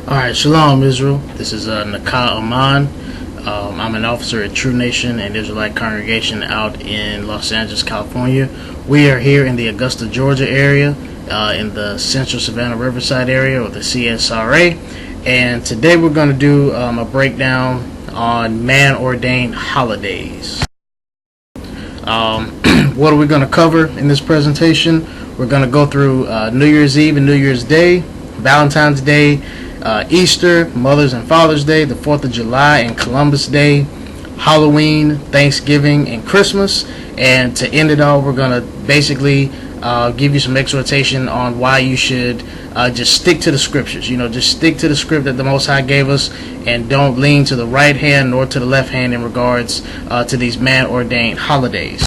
Alright, Shalom Israel. This is Nakah Aman. I'm an officer at True Nation and Israelite congregation out in Los Angeles, California. We are here in the Augusta, Georgia area, in the Central Savannah Riverside area, or the CSRA. And today we're going to do a breakdown on man-ordained holidays. What are we going to cover in this presentation? We're going to go through New Year's Eve and New Year's Day, Valentine's Day, Easter, Mother's and Father's Day, the 4th of July and Columbus Day, Halloween, Thanksgiving, and Christmas. And to end it all, we're going to basically give you some exhortation on why you should just stick to the scriptures. Just stick to the script that the Most High gave us, and don't lean to the right hand nor to the left hand in regards to these man-ordained holidays.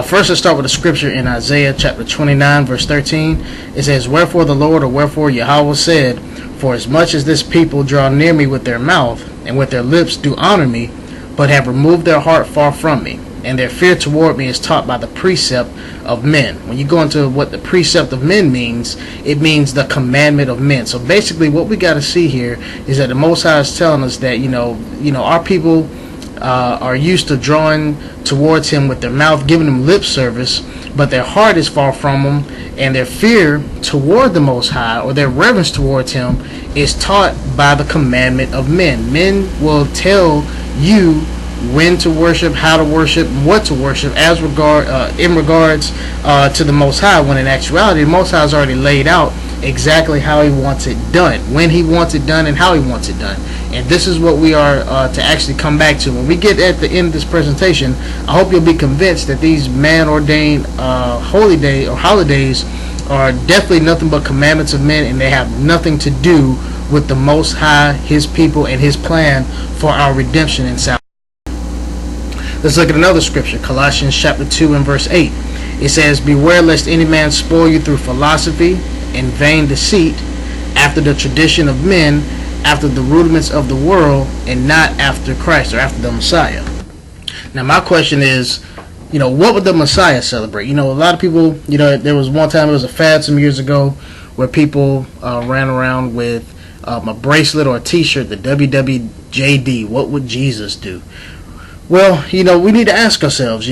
First, let's start with a scripture in Isaiah chapter 29, verse 13. It says, "Wherefore the Lord, or wherefore Yahweh said, For as much as this people draw near me with their mouth, and with their lips do honor me, but have removed their heart far from me, and their fear toward me is taught by the precept of men." When you go into what the precept of men means, it means the commandment of men. So basically what we got to see here is that the Most High is telling us that, our people are used to drawing towards him with their mouth, giving him lip service, but their heart is far from him, and their fear toward the Most High, or their reverence towards him, is taught by the commandment of men. Men will tell you when to worship, how to worship, what to worship, in regards to the Most High, when in actuality the Most High has already laid out exactly how he wants it done, when he wants it done, and how he wants it done. And this is what we are to actually come back to. When we get at the end of this presentation, I hope you'll be convinced that these man-ordained holidays are definitely nothing but commandments of men, and they have nothing to do with the Most High, his people, and his plan for our redemption and salvation. Let's look at another scripture, Colossians chapter 2 and verse 8. It says, "Beware lest any man spoil you through philosophy and vain deceit, after the tradition of men, after the rudiments of the world, and not after Christ," or after the Messiah. Now my question is, what would the Messiah celebrate? A lot of people, there was one time, it was a fad some years ago, where people ran around with a bracelet or a t-shirt, the WWJD, what would Jesus do? Well, we need to ask ourselves,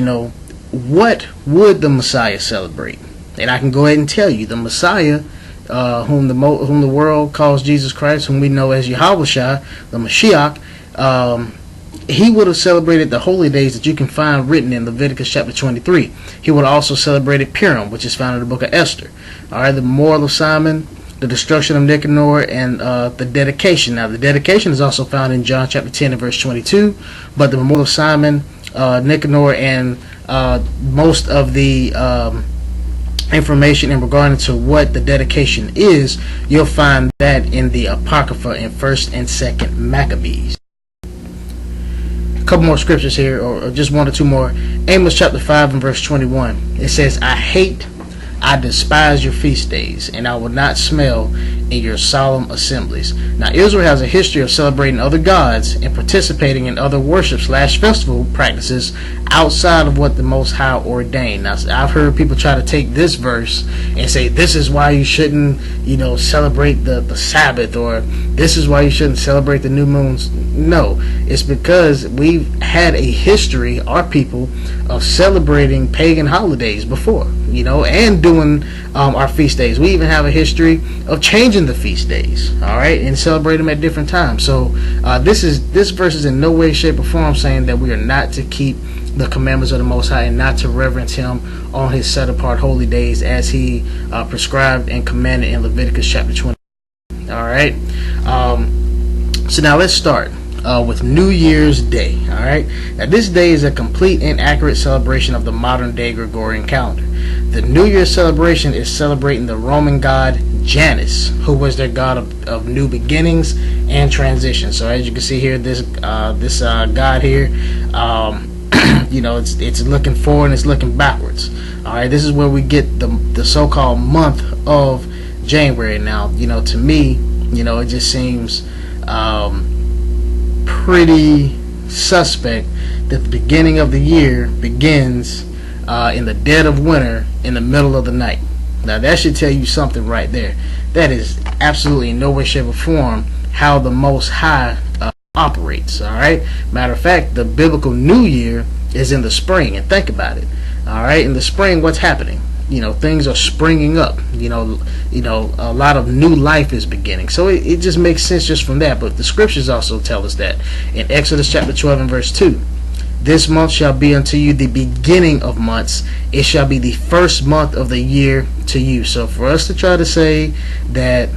what would the Messiah celebrate? And I can go ahead and tell you, the Messiah, whom the world calls Jesus Christ, whom we know as Yahushua, the Mashiach, he would have celebrated the holy days that you can find written in Leviticus chapter 23. He would have also celebrated Purim, which is found in the book of Esther. All right, the memorial of Simon, the destruction of Nicanor, and the dedication. Now, the dedication is also found in John chapter 10 and verse 22, but the memorial of Simon, Nicanor, and most of the information in regard to what the dedication is, you'll find that in the Apocrypha in 1st and 2nd Maccabees. A couple more scriptures here, or just one or two more. Amos chapter 5 and verse 21. It says, I despise your feast days, and I will not smell in your solemn assemblies." Now, Israel has a history of celebrating other gods and participating in other worship/festival practices outside of what the Most High ordained. Now, I've heard people try to take this verse and say, this is why you shouldn't, celebrate the Sabbath, or this is why you shouldn't celebrate the new moons. No, it's because we've had a history, our people, of celebrating pagan holidays before, and doing our feast days. We even have a history of changing the feast days, all right, and celebrate them at different times. So this verse is in no way, shape, or form saying that we are not to keep the commandments of the Most High and not to reverence him on his set apart holy days as he prescribed and commanded in Leviticus chapter 20. All right, so now let's start with New Year's Day. All right, now this day is a complete and accurate celebration of the modern day Gregorian calendar. The New Year's celebration is celebrating the Roman god Janus, who was their god of new beginnings and transition. So as you can see here, this god here, it's looking forward and it's looking backwards. All right, this is where we get the so-called month of January. Now, to me, it just seems pretty suspect that the beginning of the year begins in the dead of winter in the middle of the night. Now that should tell you something right there. That is absolutely in no way, shape, or form how the Most High operates. All right. Matter of fact, the biblical New Year is in the spring, and think about it. All right. In the spring, what's happening? Things are springing up. A lot of new life is beginning. So it just makes sense just from that. But the scriptures also tell us that in Exodus chapter 12 and verse 2. This month shall be unto you the beginning of months. It shall be the first month of the year to you. So for us to try to say that,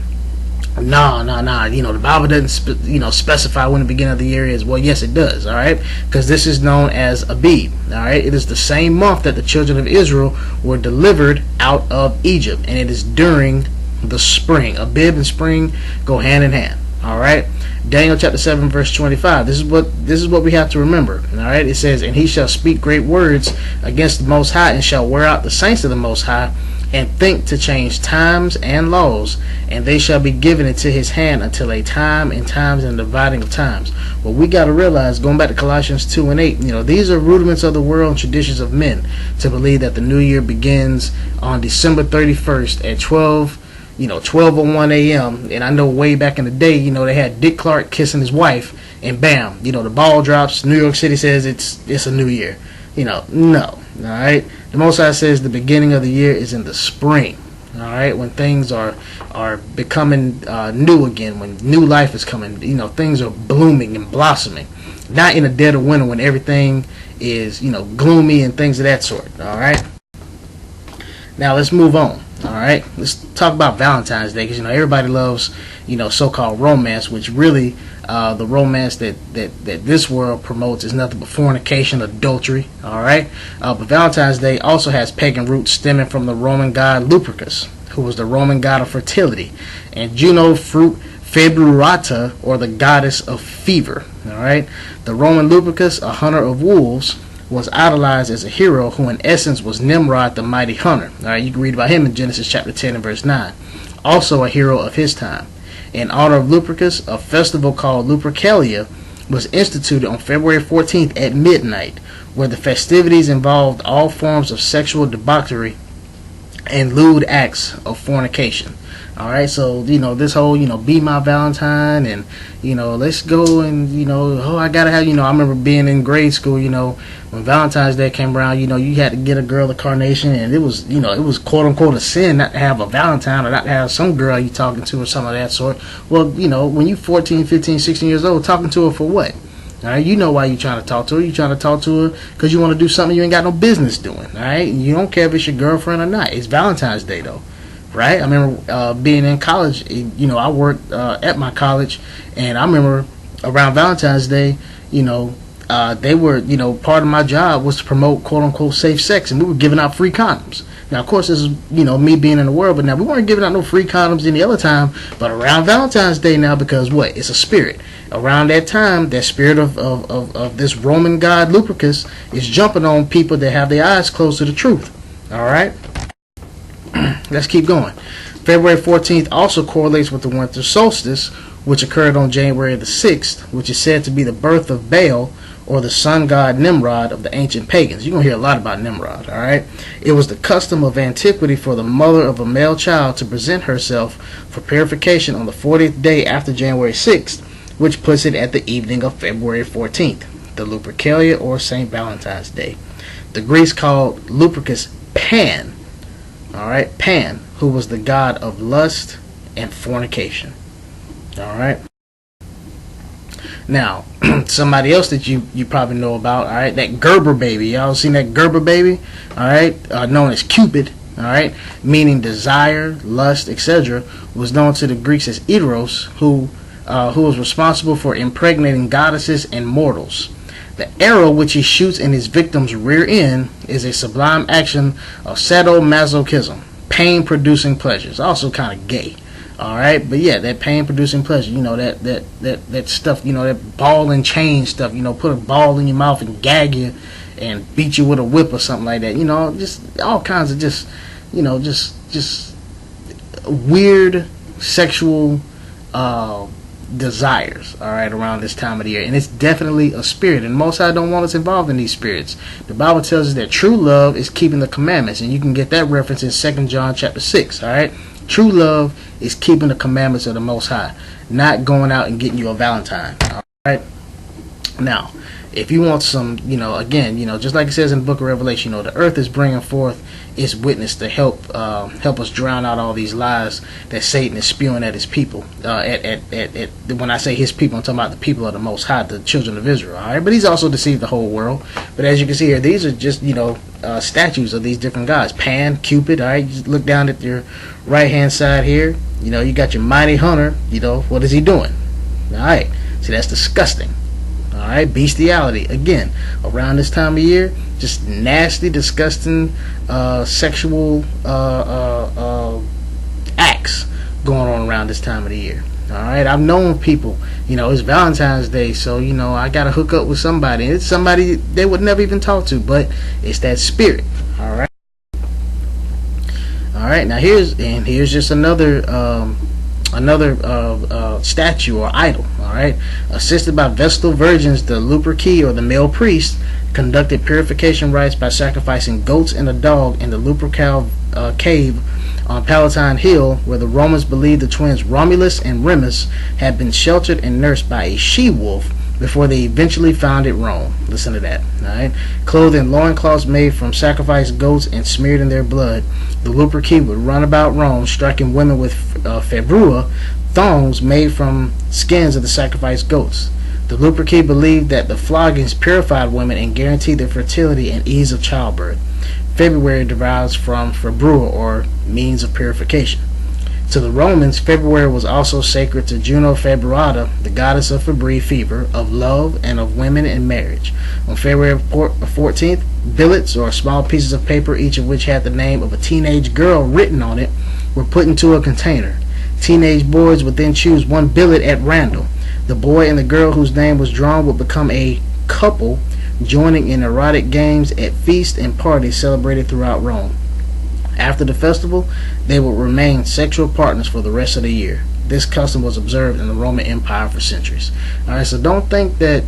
no, the Bible doesn't specify when the beginning of the year is. Well, yes, it does. All right, because this is known as Abib. All right, it is the same month that the children of Israel were delivered out of Egypt, and it is during the spring. Abib and spring go hand in hand. All right. Daniel chapter 7 verse 25. This is what we have to remember. All right. It says, and he shall speak great words against the Most High, and shall wear out the saints of the Most High, and think to change times and laws, and they shall be given into his hand until a time and times and dividing of times. Well, we got to realize, going back to Colossians 2 and 8, these are rudiments of the world and traditions of men, to believe that the new year begins on December 31st at 12:01 a.m. And I know way back in the day, they had Dick Clark kissing his wife, and bam, the ball drops. New York City says it's a new year. No. All right. The Most High says the beginning of the year is in the spring. All right, when things are becoming new again, when new life is coming, things are blooming and blossoming. Not in the dead of winter when everything is gloomy and things of that sort. All right. Now let's move on. All right, let's talk about Valentine's Day, because everybody loves so-called romance, which really the romance that this world promotes is nothing but fornication, adultery. All right, but Valentine's Day also has pagan roots stemming from the Roman god Lupercus, who was the Roman god of fertility, and Juno fruit Februata, or the goddess of fever. All right, the Roman Lupercus, a hunter of wolves, was idolized as a hero who in essence was Nimrod, the mighty hunter. All right, you can read about him in Genesis chapter 10 and verse 9. Also a hero of his time. In honor of Lupercus, a festival called Lupercalia was instituted on February 14th at midnight, where the festivities involved all forms of sexual debauchery and lewd acts of fornication. All right, so this whole be my Valentine, and let's go, and I gotta have I remember being in grade school, when Valentine's Day came around, you had to get a girl a carnation, and it was it was quote unquote a sin not to have a Valentine, or not to have some girl you talking to or something of that sort. Well, when you 14, 15, 16 years old, talking to her for what? All right, why you trying to talk to her. You trying to talk to her because you want to do something you ain't got no business doing. All right, you don't care if it's your girlfriend or not. It's Valentine's Day though. Right? I remember being in college, I worked at my college, and I remember around Valentine's Day, they were, part of my job was to promote quote-unquote safe sex, and we were giving out free condoms. Now, of course, this is, me being in the world, but now we weren't giving out no free condoms any other time, but around Valentine's Day now, because what? It's a spirit. Around that time, that spirit of this Roman god Lupercus is jumping on people that have their eyes closed to the truth. All right? Let's keep going. February 14th also correlates with the winter solstice, which occurred on January the 6th, which is said to be the birth of Baal, or the sun god Nimrod of the ancient pagans. You're going to hear a lot about Nimrod, all right? It was the custom of antiquity for the mother of a male child to present herself for purification on the 40th day after January 6th, which puts it at the evening of February 14th, the Lupercalia, or St. Valentine's Day. The Greeks called Lupercus Pan, all right, Pan, who was the god of lust and fornication. All right. Now, somebody else that you probably know about, all right, that Gerber baby. Y'all seen that Gerber baby? All right, known as Cupid. All right, meaning desire, lust, etc., was known to the Greeks as Eros, who was responsible for impregnating goddesses and mortals. The arrow which he shoots in his victim's rear end is a sublime action of sadomasochism, pain-producing pleasures. Also kind of gay. All right, but yeah, that pain-producing pleasure. That stuff. That ball and chain stuff. Put a ball in your mouth and gag you, and beat you with a whip or something like that. Just all kinds of just weird sexual desires, all right, around this time of the year. And it's definitely a spirit, and most I don't want us involved in these spirits. The Bible tells us that true love is keeping the commandments, and you can get that reference in 2 John chapter 6, all right. True love is keeping the commandments of the Most High, not going out and getting you a Valentine. All right. Now, if you want some, again, just like it says in the book of Revelation, the earth is bringing forth its witness to help us drown out all these lies that Satan is spewing at his people. When I say his people, I'm talking about the people of the Most High, the children of Israel. All right, but he's also deceived the whole world. But as you can see here, these are just statues of these different gods. Pan, Cupid. All right, you just look down at your right hand side here. You got your mighty hunter. What is he doing? All right, see, that's disgusting. All right, bestiality again around this time of year, just nasty, disgusting, sexual acts going on around this time of the year. All right, I've known people. It's Valentine's Day, so I gotta hook up with somebody. It's somebody they would never even talk to, but it's that spirit. All right. All right. Now here's just another statue or idol. All right, assisted by Vestal virgins, the Luperci or the male priest conducted purification rites by sacrificing goats and a dog in the Lupercal cave on Palatine Hill, where the Romans believed the twins Romulus and Remus had been sheltered and nursed by a she-wolf before they eventually founded Rome. Listen to that. All right, clothed in loincloths made from sacrificed goats and smeared in their blood, the Luperci would run about Rome, striking women with februa, thongs made from skins of the sacrificed goats. The Luperci believed that the floggings purified women and guaranteed their fertility and ease of childbirth. February derives from februa, or means of purification. To the Romans, February was also sacred to Juno Februata, the goddess of febrile fever, of love, and of women and marriage. On February 14th, billets, or small pieces of paper, each of which had the name of a teenage girl written on it, were put into a container. Teenage boys would then choose one billet at random. The boy and the girl whose name was drawn would become a couple, joining in erotic games at feasts and parties celebrated throughout Rome. After the festival, they would remain sexual partners for the rest of the year. This custom was observed in the Roman Empire for centuries. All right, so don't think that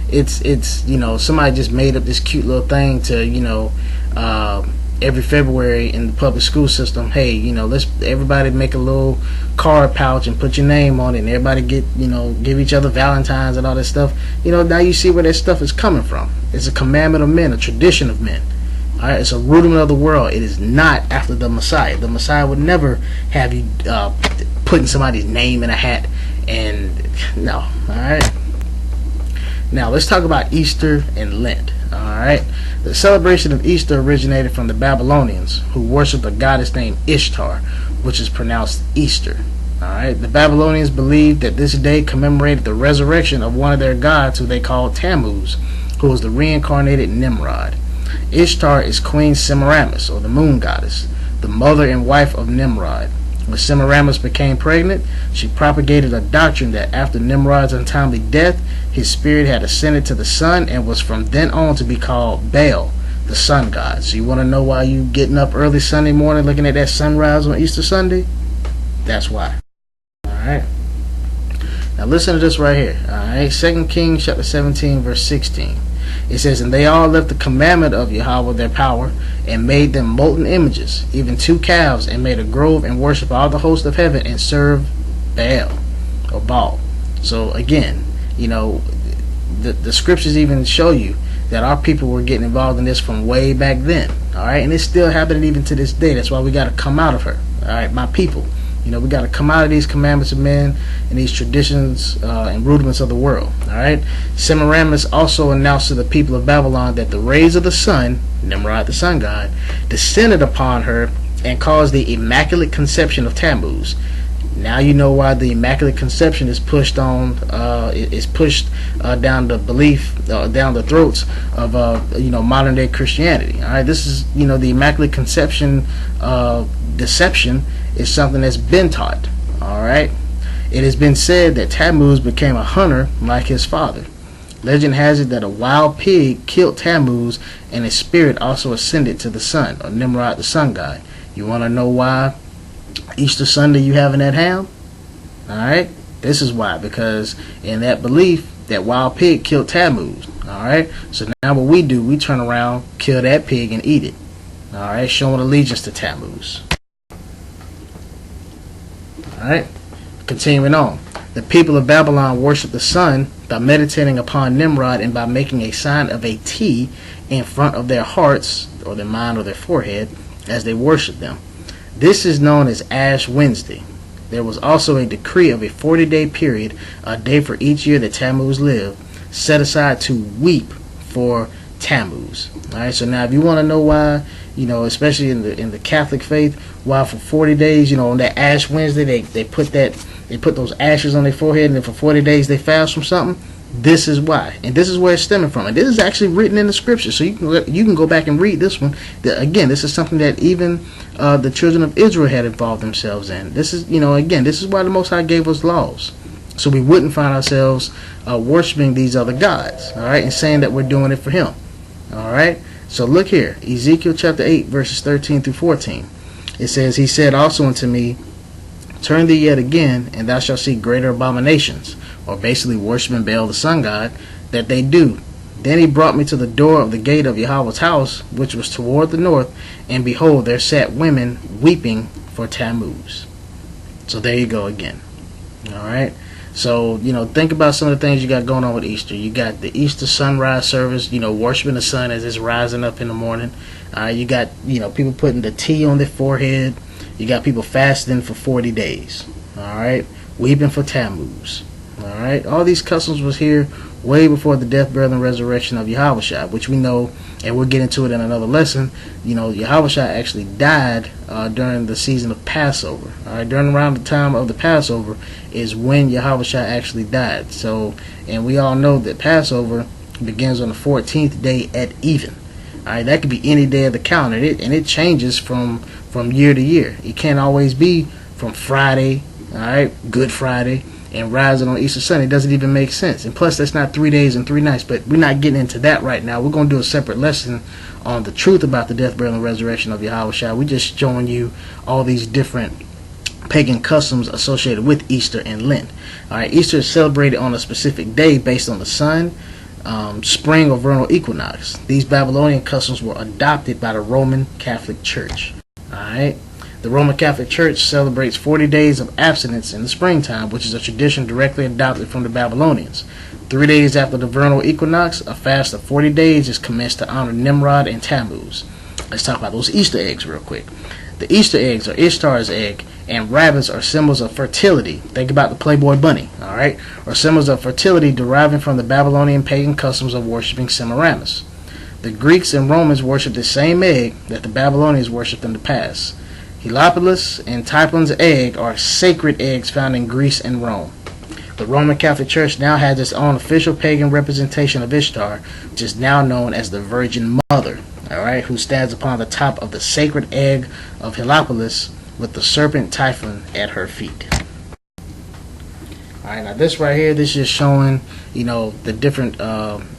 it's somebody just made up this cute little thing to every February in the public school system. Hey, let's everybody make a little card pouch and put your name on it, and everybody give each other Valentines and all that stuff. Now you see where that stuff is coming from. It's a commandment of men, a tradition of men. All right, it's a rudiment of the world. It is not after the Messiah. The Messiah would never have you putting somebody's name in a hat. And no. All right. Now let's talk about Easter and Lent. All right. The celebration of Easter originated from the Babylonians, who worshipped a goddess named Ishtar, which is pronounced Easter. All right. The Babylonians believed that this day commemorated the resurrection of one of their gods, who they called Tammuz, who was the reincarnated Nimrod. Ishtar is Queen Semiramis, or the moon goddess, the mother and wife of Nimrod. When Semiramis became pregnant, she propagated a doctrine that after Nimrod's untimely death, his spirit had ascended to the sun and was from then on to be called Baal, the sun god. So you want to know why you getting up early Sunday morning looking at that sunrise on Easter Sunday? That's why. Alright. Now listen to this right here. Alright. 2 Kings chapter 17 verse 16. It says, "And they all left the commandment of Yahweh their power, and made them molten images, even 2 calves, and made a grove, and worshipped all the host of heaven, and served Baal," or Baal. So again, the scriptures even show you that our people were getting involved in this from way back then. Alright, and it's still happening even to this day. That's why we got to come out of her. Alright, my people. We got to come out of these commandments of men and these traditions and rudiments of the world. All right. Semiramis also announced to the people of Babylon that the rays of the sun, Nimrod the sun god, descended upon her and caused the immaculate conception of Tammuz. Now you know why the immaculate conception is pushed on, down the belief, down the throats of modern day Christianity. All right. This is the immaculate conception deception is something that's been taught. Alright. It has been said that Tammuz became a hunter like his father. Legend has it that a wild pig killed Tammuz, and his spirit also ascended to the sun, or Nimrod the sun god. You want to know why Easter Sunday you having that ham? Alright. This is why, because in that belief, that wild pig killed Tammuz. Alright. So now what we do, we turn around, kill that pig, and eat it. Alright. Showing allegiance to Tammuz. Alright? Continuing on. The people of Babylon worship the sun by meditating upon Nimrod and by making a sign of a T in front of their hearts, or their mind, or their forehead, as they worship them. This is known as Ash Wednesday. There was also a decree of a 40-day period, a day for each year that Tammuz lived, set aside to weep for Tammuz. Alright, so now if you want to know why, especially in the Catholic faith, why for 40 days, on that Ash Wednesday they put those ashes on their forehead, and then for 40 days they fast from something. This is why, and this is where it's stemming from, and this is actually written in the scripture, so you can go back and read this one. Again, this is something that even the children of Israel had involved themselves in. This is, again, this is why the Most High gave us laws, so we wouldn't find ourselves worshiping these other gods, all right, and saying that we're doing it for Him. All right, so look here, Ezekiel chapter 8, verses 13 through 14. It says, He said also unto me, Turn thee yet again, and thou shalt see greater abominations, or basically worshiping Baal the sun god, that they do. Then he brought me to the door of the gate of Yahweh's house, which was toward the north, and behold, there sat women weeping for Tammuz. So there you go again. Alright, so think about some of the things you got going on with Easter. You got the Easter sunrise service, worshiping the sun as it's rising up in the morning. You got people putting the tea on their forehead. You got people fasting for 40 days. Alright, weeping for Tammuz. Alright, all these customs was here way before the death, burial, and resurrection of Yahushua, which we know, and we'll get into it in another lesson. Yahushua actually died during the season of Passover. Alright, during around the time of the Passover is when Yahushua actually died. So, and we all know that Passover begins on the 14th day at even. Alright, that could be any day of the calendar, and it changes from year to year. It can't always be from Friday, alright, Good Friday, and rising on Easter Sunday. It doesn't even make sense. And plus, that's not 3 days and 3 nights, but we're not getting into that right now. We're going to do a separate lesson on the truth about the death, burial, and resurrection of Yahushua. We're just showing you all these different pagan customs associated with Easter and Lent. Alright, Easter is celebrated on a specific day based on the sun, spring or vernal equinox. These Babylonian customs were adopted by the Roman Catholic Church. Alright, the Roman Catholic Church celebrates 40 days of abstinence in the springtime, which is a tradition directly adopted from the Babylonians. 3 days after the vernal equinox, a fast of 40 days is commenced to honor Nimrod and Tammuz. Let's talk about those Easter eggs real quick. The Easter eggs are Ishtar's egg, and rabbits are symbols of fertility. Think about the Playboy bunny, alright? Or symbols of fertility deriving from the Babylonian pagan customs of worshiping Semiramis. The Greeks and Romans worshipped the same egg that the Babylonians worshipped in the past. Heliopolis and Typhon's egg are sacred eggs found in Greece and Rome. The Roman Catholic Church now has its own official pagan representation of Ishtar, which is now known as the Virgin Mother, alright, who stands upon the top of the sacred egg of Heliopolis with the serpent Typhon at her feet. Alright, now this right here, this is showing, the different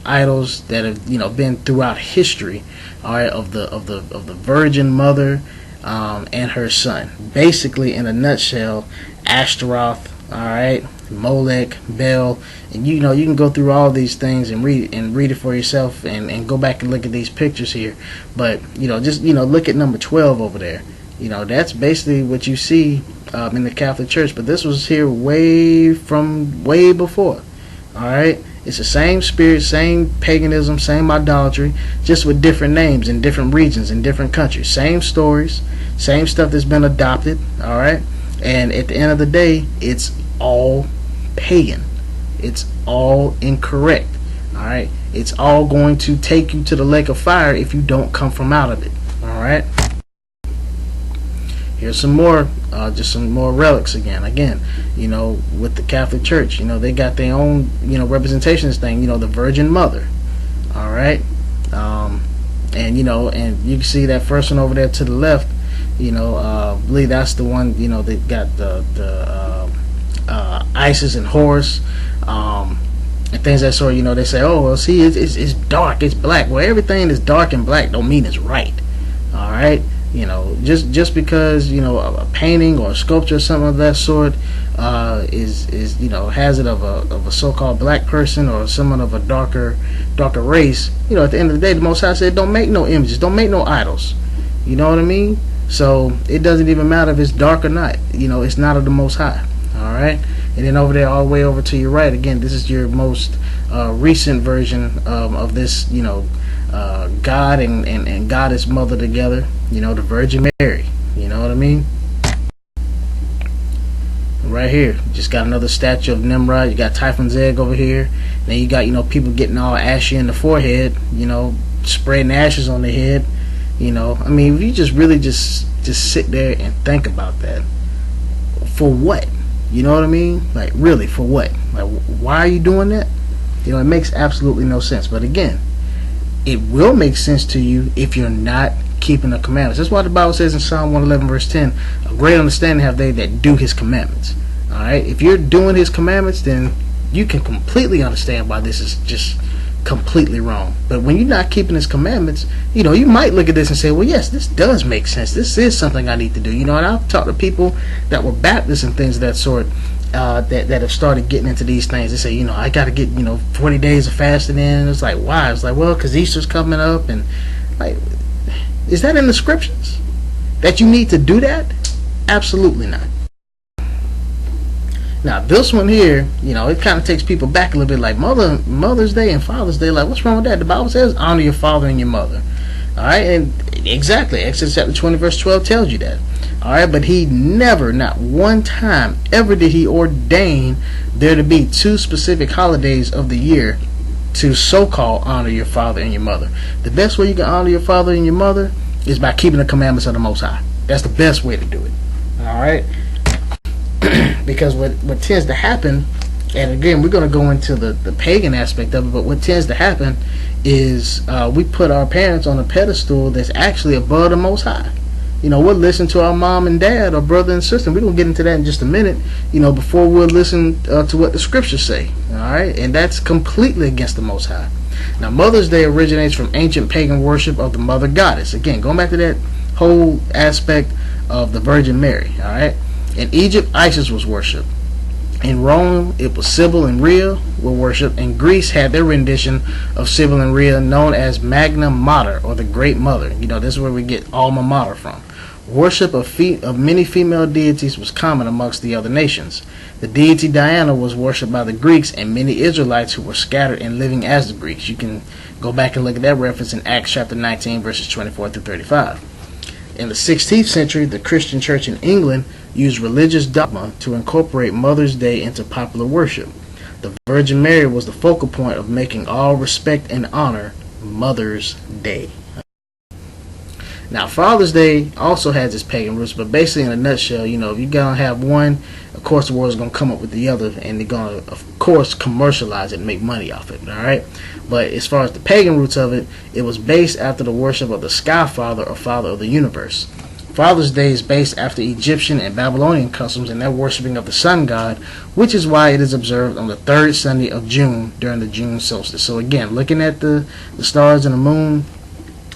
idols that have, been throughout history, alright, of the Virgin Mother and her son. Basically, in a nutshell, Ashtaroth, alright, Molech, Bel, and you can go through all these things and read it for yourself, and go back and look at these pictures here. But just look at number 12 over there. That's basically what you see in the Catholic Church, but this was here way before. Alright, it's the same spirit, same paganism, same idolatry, just with different names in different regions, in different countries. Same stories, same stuff that's been adopted. Alright, and at the end of the day, it's all pagan. It's all incorrect. Alright, it's all going to take you to the lake of fire if you don't come from out of it. Alright, here's some more, just some more relics again, with the Catholic Church. They got their own, representation of this thing, the Virgin Mother. Alright, and you can see that first one over there to the left. I believe that's the one, they got the Isis and Horus, and things that sort. They say, oh well, see, it's dark, it's black. Well, everything is dark and black don't mean it's right. Alright, just because a painting or a sculpture or something of that sort is has it of a so-called black person or someone of a darker race, at the end of the day, the Most High said, don't make no images, don't make no idols. You know what I mean? So it doesn't even matter if it's dark or not. It's not of the Most High. All right. And then over there, all the way over to your right, again, this is your most recent version of this, God and Goddess Mother together, the Virgin Mary. You know what I mean? Right here, just got another statue of Nimrod. You got Typhon's egg over here. Then you got, people getting all ashy in the forehead, spreading ashes on their head. I mean, if you just really just sit there and think about that. For what? You know what I mean? Like, really, for what? Like, why are you doing that? It makes absolutely no sense. But again, it will make sense to you if you're not keeping the commandments. That's why the Bible says in Psalm 111 verse 10, a great understanding have they that do his commandments. Alright? If you're doing his commandments, then you can completely understand why this is just completely wrong. But when you're not keeping his commandments, you might look at this and say, well, yes, this does make sense. This is something I need to do. And I've talked to people that were Baptists and things of that sort, that have started getting into these things. They say, I got to get 40 days of fasting in. And it's like, why? It's like, well, because Easter's coming up. And like, is that in the scriptures that you need to do that? Absolutely not. Now this one here, it kind of takes people back a little bit. Like Mother's Day and Father's Day, like, what's wrong with that? The Bible says honor your father and your mother. Alright, and exactly, Exodus chapter 20 verse 12 tells you that. Alright, but he never, not one time ever did he ordain there to be two specific holidays of the year to so-called honor your father and your mother. The best way you can honor your father and your mother is by keeping the commandments of the Most High. That's the best way to do it. Alright? Because what tends to happen, and again, we're going to go into the pagan aspect of it, but what tends to happen is we put our parents on a pedestal that's actually above the Most High. We'll listen to our mom and dad or brother and sister. We're going to get into that in just a minute, before we'll listen to what the scriptures say. Alright? And that's completely against the Most High. Now, Mother's Day originates from ancient pagan worship of the mother goddess. Again, going back to that whole aspect of the Virgin Mary. Alright? In Egypt, Isis was worshipped. In Rome, it was Sybil and Rhea were worshipped. And Greece had their rendition of Sybil and Rhea known as Magna Mater, or the Great Mother. This is where we get Alma Mater from. Worship of many female deities was common amongst the other nations. The deity Diana was worshipped by the Greeks and many Israelites who were scattered and living as the Greeks. You can go back and look at that reference in Acts chapter 19, verses 24 through 35. In the 16th century, the Christian church in England used religious dogma to incorporate Mother's Day into popular worship. The Virgin Mary was the focal point of making all respect and honor Mother's Day. Now, Father's Day also has its pagan roots, but basically in a nutshell, if you're going to have one, of course the world's going to come up with the other, and they're going to, of course, commercialize it and make money off it, alright? But as far as the pagan roots of it, it was based after the worship of the Sky Father or Father of the Universe. Father's Day is based after Egyptian and Babylonian customs and their worshiping of the sun god, which is why it is observed on the third Sunday of June during the June solstice. So again, looking at the stars and the moon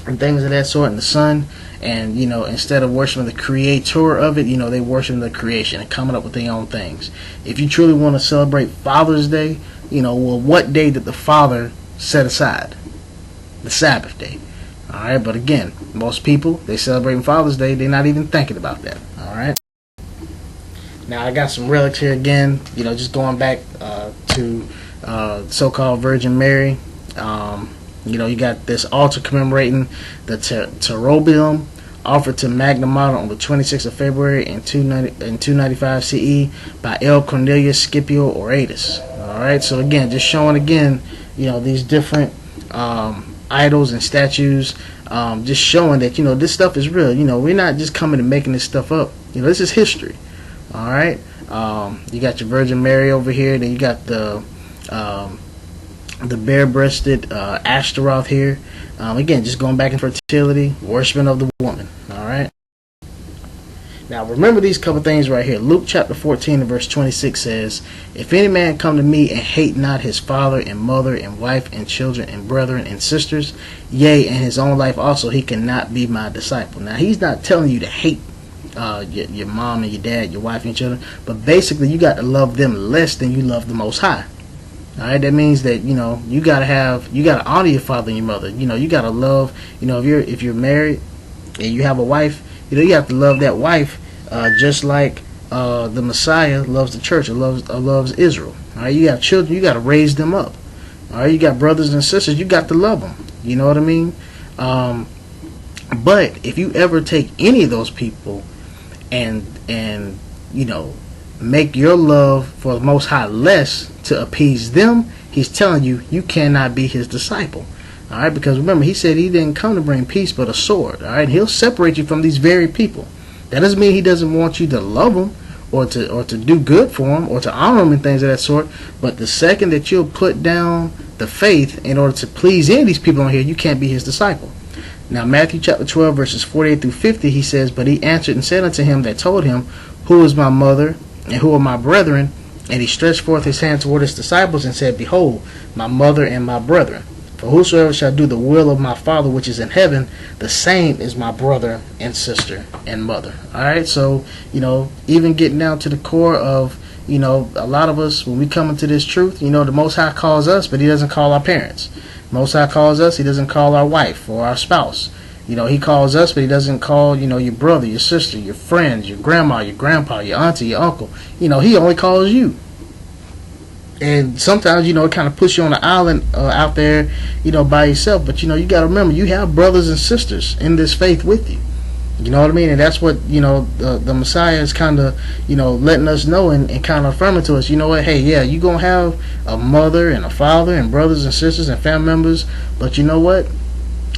and things of that sort and the sun, and instead of worshiping the creator of it, they worship the creation and coming up with their own things. If you truly want to celebrate Father's Day, well, what day did the Father set aside? The Sabbath day. Alright, but again, most people, they celebrating Father's Day, they're not even thinking about that. Alright. Now I got some relics here again, just going back to so-called Virgin Mary. You got this altar commemorating the Terobium offered to Magna Mater on the 26th of February in 295 CE by L. Cornelius Scipio Oratus. Alright, so again, just showing again, these different idols and statues, just showing that this stuff is real. We're not just coming and making this stuff up. This is history. Alright, you got your Virgin Mary over here, then you got the bare-breasted Ashtaroth here. Again, just going back in fertility, worshiping of the woman. Alright, now remember these couple things right here. Luke chapter 14 and verse 26 says, if any man come to me and hate not his father and mother and wife and children and brethren and sisters, yea, and his own life also, he cannot be my disciple. Now he's not telling you to hate your mom and your dad, your wife and your children, but basically you got to love them less than you love the Most High. Alright, that means that you gotta honor your father and your mother. You gotta love. If you're married and you have a wife, You have to love that wife just like the Messiah loves the church, or loves Israel. All right, you got children, you got to raise them up. All right, you got brothers and sisters, you got to love them. You know what I mean? But if you ever take any of those people and make your love for the Most High less to appease them, he's telling you you cannot be his disciple. All right, because remember, he said he didn't come to bring peace but a sword. All right, he'll separate you from these very people. That doesn't mean he doesn't want you to love them or to do good for them or to honor them and things of that sort. But the second that you'll put down the faith in order to please any of these people on here, you can't be his disciple. Now, Matthew chapter 12, verses 48 through 50, he says, "But he answered and said unto him that told him, Who is my mother, and who are my brethren? And he stretched forth his hand toward his disciples, and said, Behold, my mother and my brethren. For whosoever shall do the will of my Father which is in heaven, the same is my brother and sister and mother." All right, so, even getting down to the core of, a lot of us, when we come into this truth, the Most High calls us, but he doesn't call our parents. Most High calls us, he doesn't call our wife or our spouse. He calls us, but he doesn't call, your brother, your sister, your friends, your grandma, your grandpa, your auntie, your uncle. He only calls you. And sometimes, it kind of puts you on an island out there, by yourself. But, you got to remember, you have brothers and sisters in this faith with you. You know what I mean? And that's what, the Messiah is kind of, letting us know and kind of affirming to us. You know what? Hey, yeah, you're going to have a mother and a father and brothers and sisters and family members. But you know what?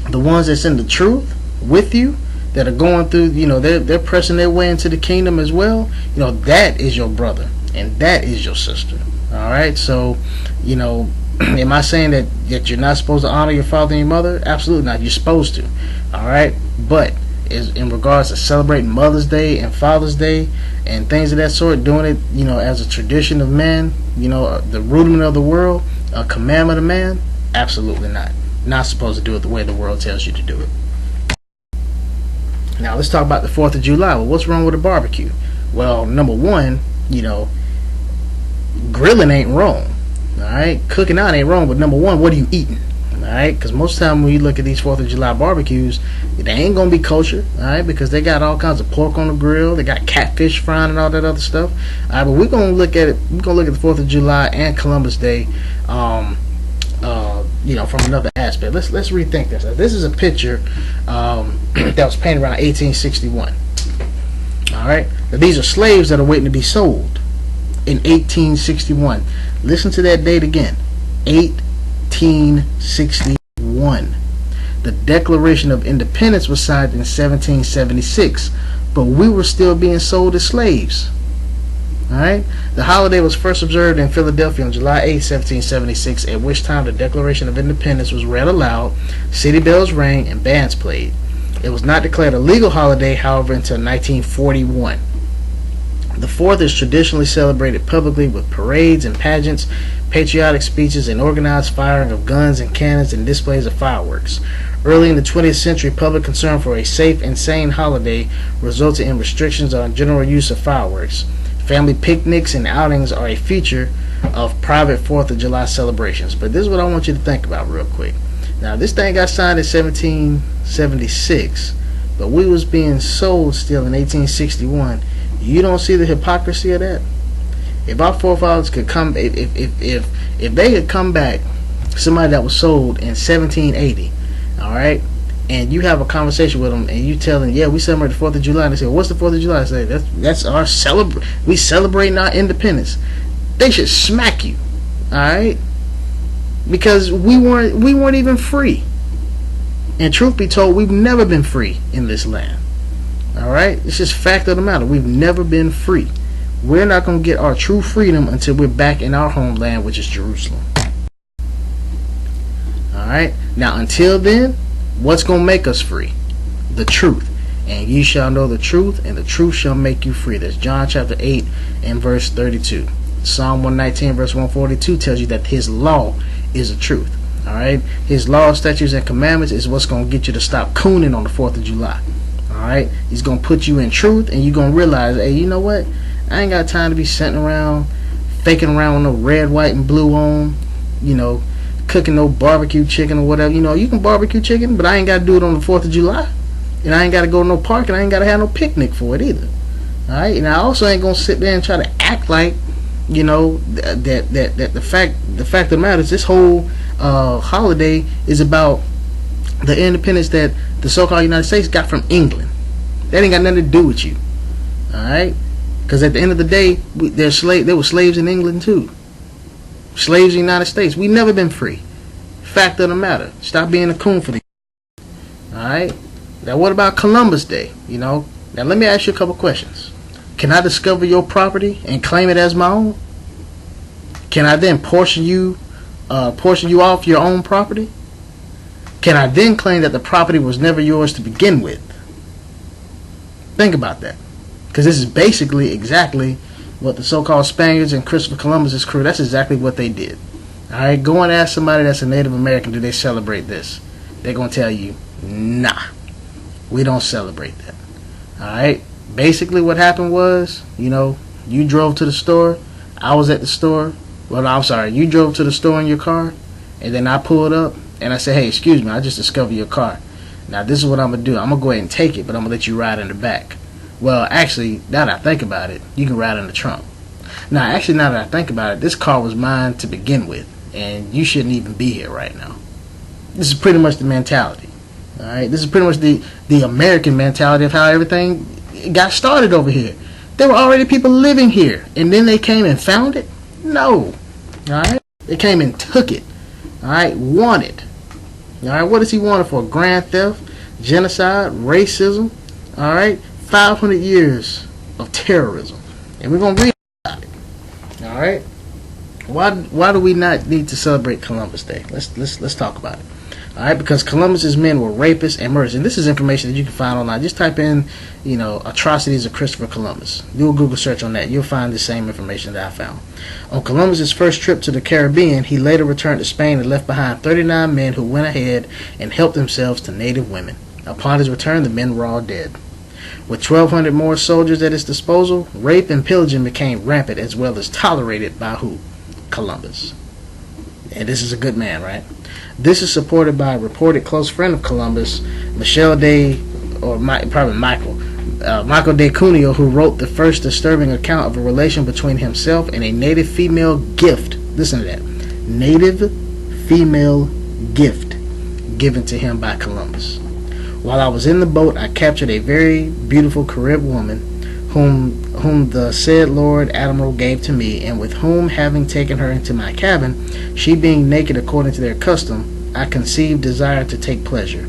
The ones that's in the truth with you, that are going through, they're pressing their way into the kingdom as well. That is your brother and that is your sister. All right, so, am I saying that you're not supposed to honor your father and your mother? Absolutely not. You're supposed to. All right, but in regards to celebrating Mother's Day and Father's Day and things of that sort, doing it, as a tradition of man, the rudiment of the world, a commandment of man, absolutely not. Not supposed to do it the way the world tells you to do it. Now, let's talk about the 4th of July. Well, what's wrong with a barbecue? Well, number one, grilling ain't wrong. Alright, cooking out ain't wrong, but number one, what are you eating? Alright, because most of the time when you look at these 4th of July barbecues, they ain't gonna be kosher, alright, because they got all kinds of pork on the grill, they got catfish frying and all that other stuff. Alright, but we're gonna look at the 4th of July and Columbus Day from another aspect. Let's rethink this. This is a picture that was painted around 1861. Alright, now these are slaves that are waiting to be sold in 1861. Listen to that date again. 1861. The Declaration of Independence was signed in 1776, but we were still being sold as slaves. Alright? The holiday was first observed in Philadelphia on July 8, 1776, at which time the Declaration of Independence was read aloud, city bells rang, and bands played. It was not declared a legal holiday, however, until 1941. The 4th is traditionally celebrated publicly with parades and pageants, patriotic speeches, and organized firing of guns and cannons and displays of fireworks. Early in the 20th century, public concern for a safe and sane holiday resulted in restrictions on general use of fireworks. Family picnics and outings are a feature of private 4th of July celebrations. But this is what I want you to think about real quick. Now, this thing got signed in 1776, but we was being sold still in 1861. You don't see the hypocrisy of that? If our forefathers could come, if they could come back, somebody that was sold in 1780, all right, and you have a conversation with them, and you tell them, yeah, we celebrate the 4th of July, and they say, well, what's the 4th of July? I say, that's our we celebrating our independence. They should smack you, all right, because we weren't even free. And truth be told, we've never been free in this land. Alright? It's just fact of the matter. We've never been free. We're not going to get our true freedom until we're back in our homeland, which is Jerusalem. Alright? Now, until then, what's going to make us free? The truth. And ye shall know the truth, and the truth shall make you free. That's John chapter 8 and verse 32. Psalm 119 verse 142 tells you that his law is the truth. Alright? His law, statutes, and commandments is what's going to get you to stop cooning on the 4th of July. Alright? He's going to put you in truth, and you're going to realize, hey, you know what? I ain't got time to be sitting around, faking around with no red, white, and blue on, cooking no barbecue chicken or whatever. You can barbecue chicken, but I ain't got to do it on the 4th of July. And I ain't got to go to no park, and I ain't got to have no picnic for it either. All right, and I also ain't gonna sit there and try to act like, you know, that the fact of the matter is this whole holiday is about the independence that the so-called United States got from England. That ain't got nothing to do with you. All right, because at the end of the day, there were slaves in England too. Slaves in the United States. We never been free. Fact of the matter. Stop being a coon for the. All right. Now, what about Columbus Day? You know. Now, let me ask you a couple questions. Can I discover your property and claim it as my own? Can I then portion you off your own property? Can I then claim that the property was never yours to begin with? Think about that. Because this is basically exactly what the so-called Spaniards and Christopher Columbus's crew, that's exactly what they did. Alright, go and ask somebody that's a Native American, do they celebrate this? They're going to tell you, nah, we don't celebrate that. Alright, basically what happened was, you know, you drove to the store, I was at the store, well, I'm sorry, you drove to the store in your car, and then I pulled up, and I said, hey, excuse me, I just discovered your car. Now, this is what I'm going to do. I'm going to go ahead and take it, but I'm going to let you ride in the back. Well, actually, now that I think about it, you can ride in the trunk. Now that I think about it, this car was mine to begin with, and you shouldn't even be here right now. This is pretty much the mentality. All right, this is pretty much the American mentality of how everything got started over here. There were already people living here, and then they came and found it? No. All right, they came and took it. All right, wanted. All right, what does he want it for? Grand theft, genocide, racism. All right, 500 years of terrorism, and we're gonna read about it. All right, why do we not need to celebrate Columbus Day? Let's talk about it. All right, because Columbus's men were rapists and murderers, and this is information that you can find online. Just type in, you know, atrocities of Christopher Columbus. Do a Google search on that. You'll find the same information that I found. On Columbus's first trip to the Caribbean, he later returned to Spain and left behind 39 men who went ahead and helped themselves to native women. Upon his return, the men were all dead. With 1,200 more soldiers at his disposal, rape and pillaging became rampant as well as tolerated by who? Columbus. And this is a good man, right? This is supported by a reported close friend of Columbus, Michael de Cuneo, who wrote the first disturbing account of a relation between himself and a native female gift. Listen to that. Native female gift given to him by Columbus. While I was in the boat, I captured a very beautiful Carib woman, whom the said Lord Admiral gave to me, and with whom, having taken her into my cabin, she being naked according to their custom, I conceived desire to take pleasure.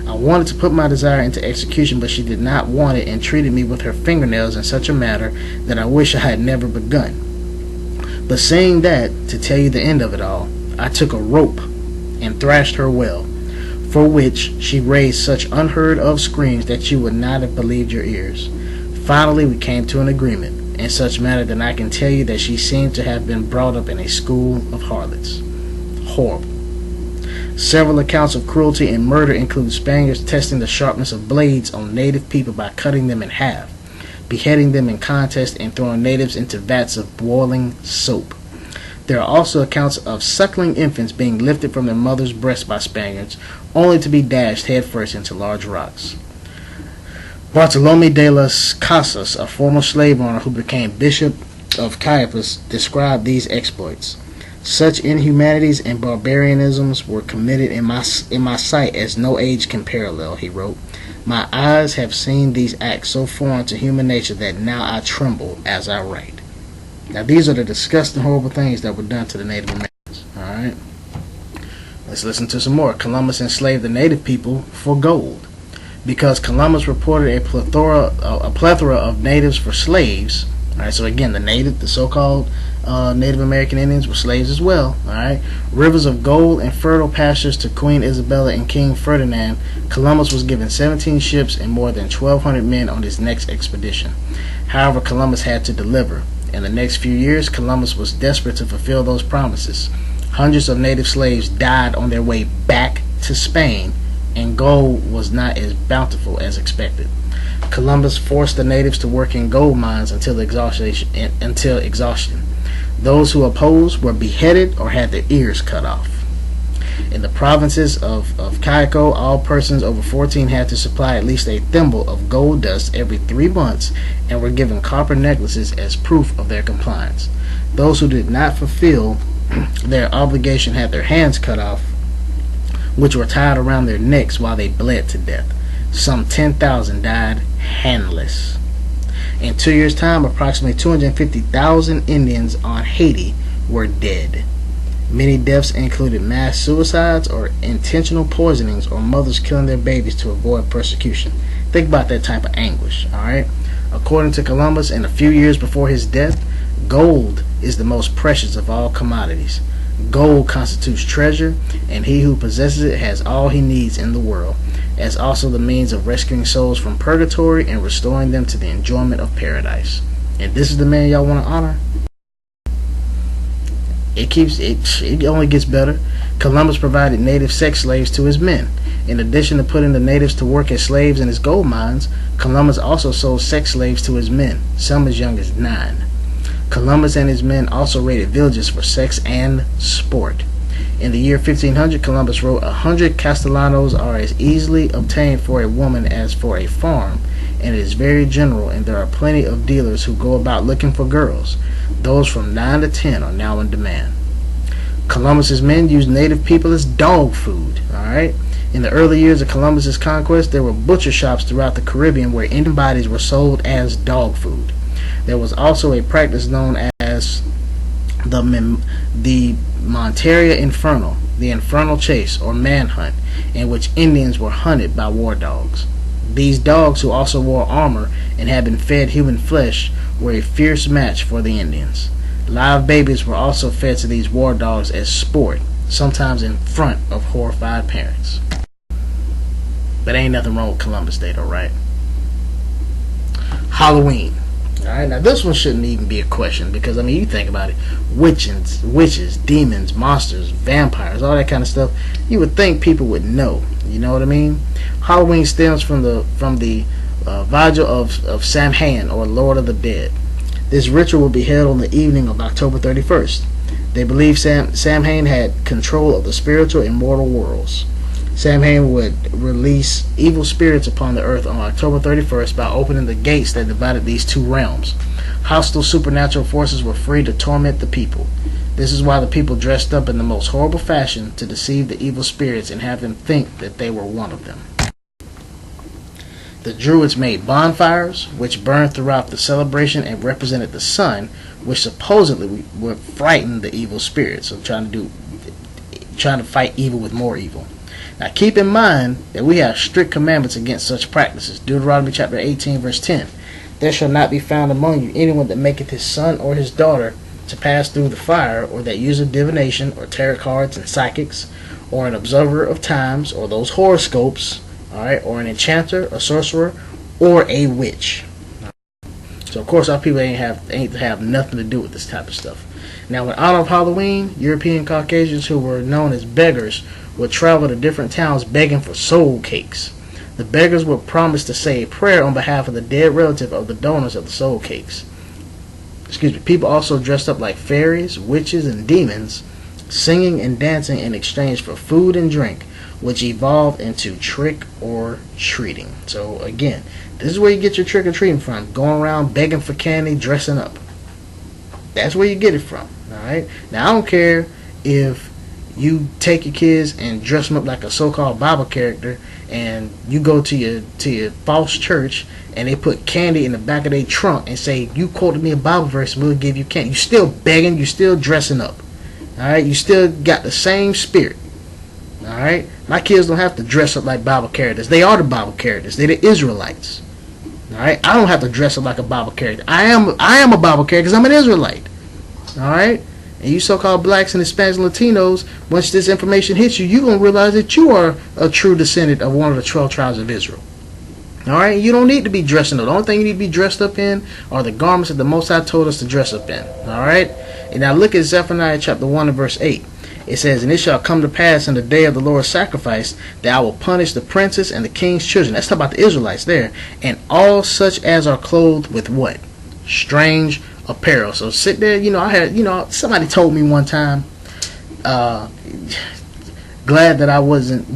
I wanted to put my desire into execution, but she did not want it, and treated me with her fingernails in such a manner that I wish I had never begun. But saying that, to tell you the end of it all, I took a rope and thrashed her well, for which she raised such unheard of screams that you would not have believed your ears. Finally, we came to an agreement, in such manner that I can tell you that she seemed to have been brought up in a school of harlots. Horrible. Several accounts of cruelty and murder include Spaniards testing the sharpness of blades on native people by cutting them in half, beheading them in contest, and throwing natives into vats of boiling soap. There are also accounts of suckling infants being lifted from their mother's breast by Spaniards, only to be dashed headfirst into large rocks. Bartolome de las Casas, a former slave owner who became Bishop of Chiapas, described these exploits. Such inhumanities and barbarianisms were committed in my sight as no age can parallel, he wrote. My eyes have seen these acts so foreign to human nature that now I tremble as I write. Now these are the disgusting, horrible things that were done to the Native Americans. Alright? Let's listen to some more. Columbus enslaved the native people for gold. Because Columbus reported a plethora of natives for slaves. Alright, so again, the so-called Native American Indians were slaves as well. Alright, rivers of gold and fertile pastures to Queen Isabella and King Ferdinand. Columbus was given 17 ships and more than 1,200 men on his next expedition. However, Columbus had to deliver. In the next few years, Columbus was desperate to fulfill those promises. Hundreds of native slaves died on their way back to Spain, and gold was not as bountiful as expected. Columbus forced the natives to work in gold mines until exhaustion. Those who opposed were beheaded or had their ears cut off. In the provinces of Caicos, all persons over 14 had to supply at least a thimble of gold dust every 3 months and were given copper necklaces as proof of their compliance. Those who did not fulfill their obligation had their hands cut off, which were tied around their necks while they bled to death. Some 10,000 died handless. In 2 years' time, approximately 250,000 Indians on Haiti were dead. Many deaths included mass suicides or intentional poisonings or mothers killing their babies to avoid persecution. Think about that type of anguish, alright? According to Columbus, in a few years before his death, gold is the most precious of all commodities. Gold constitutes treasure, and he who possesses it has all he needs in the world, as also the means of rescuing souls from purgatory and restoring them to the enjoyment of paradise. And this is the man y'all want to honor? It only gets better. Columbus provided native sex slaves to his men. In addition to putting the natives to work as slaves in his gold mines, Columbus also sold sex slaves to his men, some as young as 9. Columbus and his men also raided villages for sex and sport. In the year 1500, Columbus wrote, 100 castellanos are as easily obtained for a woman as for a farm, and it is very general, and there are plenty of dealers who go about looking for girls. Those from 9 to 10 are now in demand. Columbus's men used native people as dog food. Alright? In the early years of Columbus's conquest, there were butcher shops throughout the Caribbean where Indian bodies were sold as dog food. There was also a practice known as the Monteria Infernal, the infernal chase or manhunt, in which Indians were hunted by war dogs. These dogs, who also wore armor and had been fed human flesh, were a fierce match for the Indians. Live babies were also fed to these war dogs as sport, sometimes in front of horrified parents. But ain't nothing wrong with Columbus Day though, right? Halloween. Alright, now this one shouldn't even be a question because, I mean, you think about it. Witches, demons, monsters, vampires, all that kind of stuff. You would think people would know. You know what I mean? Halloween stems from the vigil of Samhain, or Lord of the Dead. This ritual will be held on the evening of October 31st. They believe Samhain had control of the spiritual and mortal worlds. Samhain would release evil spirits upon the earth on October 31st by opening the gates that divided these two realms. Hostile supernatural forces were free to torment the people. This is why the people dressed up in the most horrible fashion to deceive the evil spirits and have them think that they were one of them. The Druids made bonfires, which burned throughout the celebration and represented the sun, which supposedly would frighten the evil spirits. So trying to fight evil with more evil. Now keep in mind that we have strict commandments against such practices. Deuteronomy chapter 18 verse 10. There shall not be found among you anyone that maketh his son or his daughter to pass through the fire, or that useth divination, or tarot cards and psychics, or an observer of times, or those horoscopes, alright, or an enchanter, a sorcerer, or a witch. So of course our people ain't have nothing to do with this type of stuff. Now in honor of Halloween, European Caucasians who were known as beggars would travel to different towns begging for soul cakes. The beggars would promise to say a prayer on behalf of the dead relative of the donors of the soul cakes. People also dressed up like fairies, witches, and demons, singing and dancing in exchange for food and drink, which evolved into trick or treating. So again, this is where you get your trick or treating from. Going around begging for candy, dressing up. That's where you get it from. Alright? Now I don't care if you take your kids and dress them up like a so-called Bible character, and you go to your false church and they put candy in the back of their trunk and say, you quoted me a Bible verse, we'll give you candy. You still begging, you still dressing up. Alright, you still got the same spirit. Alright, my kids don't have to dress up like Bible characters. They are the Bible characters. They're the Israelites. Alright, I don't have to dress up like a Bible character. I am a Bible character because I'm an Israelite. Alright, and you so-called blacks and Hispanics and Latinos, once this information hits you, you're going to realize that you are a true descendant of one of the 12 tribes of Israel. Alright, you don't need to be dressing up. The only thing you need to be dressed up in are the garments that the Most High told us to dress up in. Alright, and now look at Zephaniah chapter 1 and verse 8. It says, and it shall come to pass in the day of the Lord's sacrifice that I will punish the princes and the king's children. That's talking about the Israelites there. And all such as are clothed with what? Strange apparel. So sit there, somebody told me one time, glad that I wasn't,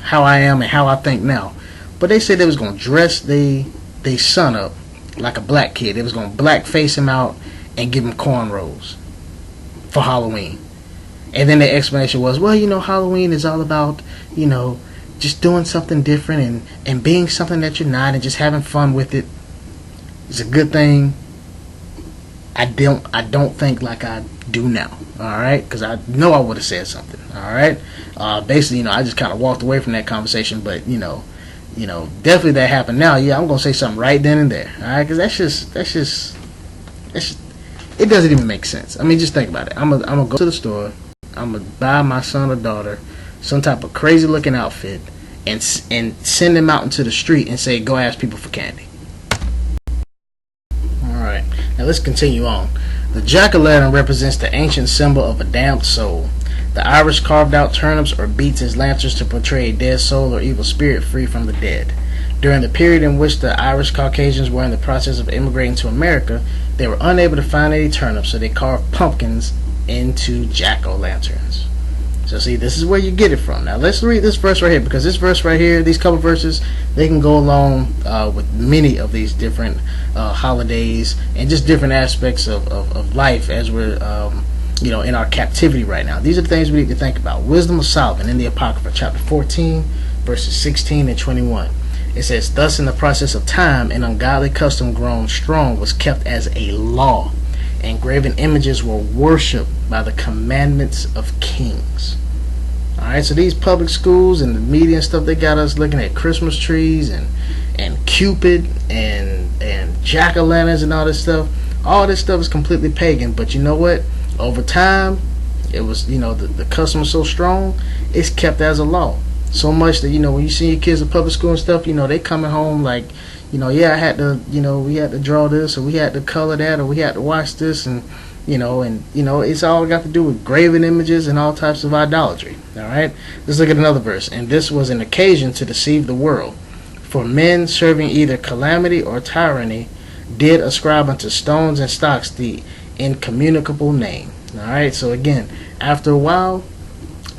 how I am and how I think now. But they said they was going to dress they son up like a black kid. They was going to blackface him out and give him cornrows for Halloween. And then the explanation was, well, Halloween is all about, just doing something different and being something that you're not and just having fun with it. It's a good thing. I don't think like I do now. All right, because I know I would have said something. All right, basically, I just kind of walked away from that conversation. But definitely that happened now. Yeah, I'm gonna say something right then and there. All right, because that's just it doesn't even make sense. I mean, just think about it. I'm gonna go to the store. I'm gonna buy my son or daughter some type of crazy looking outfit and send them out into the street and say, go ask people for candy. Alright, now let's continue on. The jack-o'-lantern represents the ancient symbol of a damned soul. The Irish carved out turnips or beets as lanterns to portray a dead soul or evil spirit free from the dead. During the period in which the Irish Caucasians were in the process of immigrating to America, they were unable to find any turnips, so they carved pumpkins into jack-o'-lanterns. So see, this is where you get it from. Now let's read this verse right here, because this verse right here, these couple verses, they can go along with many of these different holidays and just different aspects of life as we're in our captivity right now. These are the things we need to think about. Wisdom of Solomon in the Apocrypha, chapter 14, verses 16 and 21. It says, thus in the process of time, an ungodly custom grown strong was kept as a law, and graven images were worshipped by the commandments of kings. Alright, so these public schools and the media and stuff, they got us looking at Christmas trees and Cupid and jack-o'-lanterns and all this stuff. All this stuff is completely pagan, but you know what? Over time, it was, the custom was so strong, it's kept as a law. So much that, when you see your kids in public school and stuff, they coming home like, I had to, we had to draw this, or we had to color that, or we had to watch this, and it's all got to do with graven images and all types of idolatry. All right, let's look at another verse. And this was an occasion to deceive the world, for men serving either calamity or tyranny did ascribe unto stones and stocks the incommunicable name. All right, so again, after a while,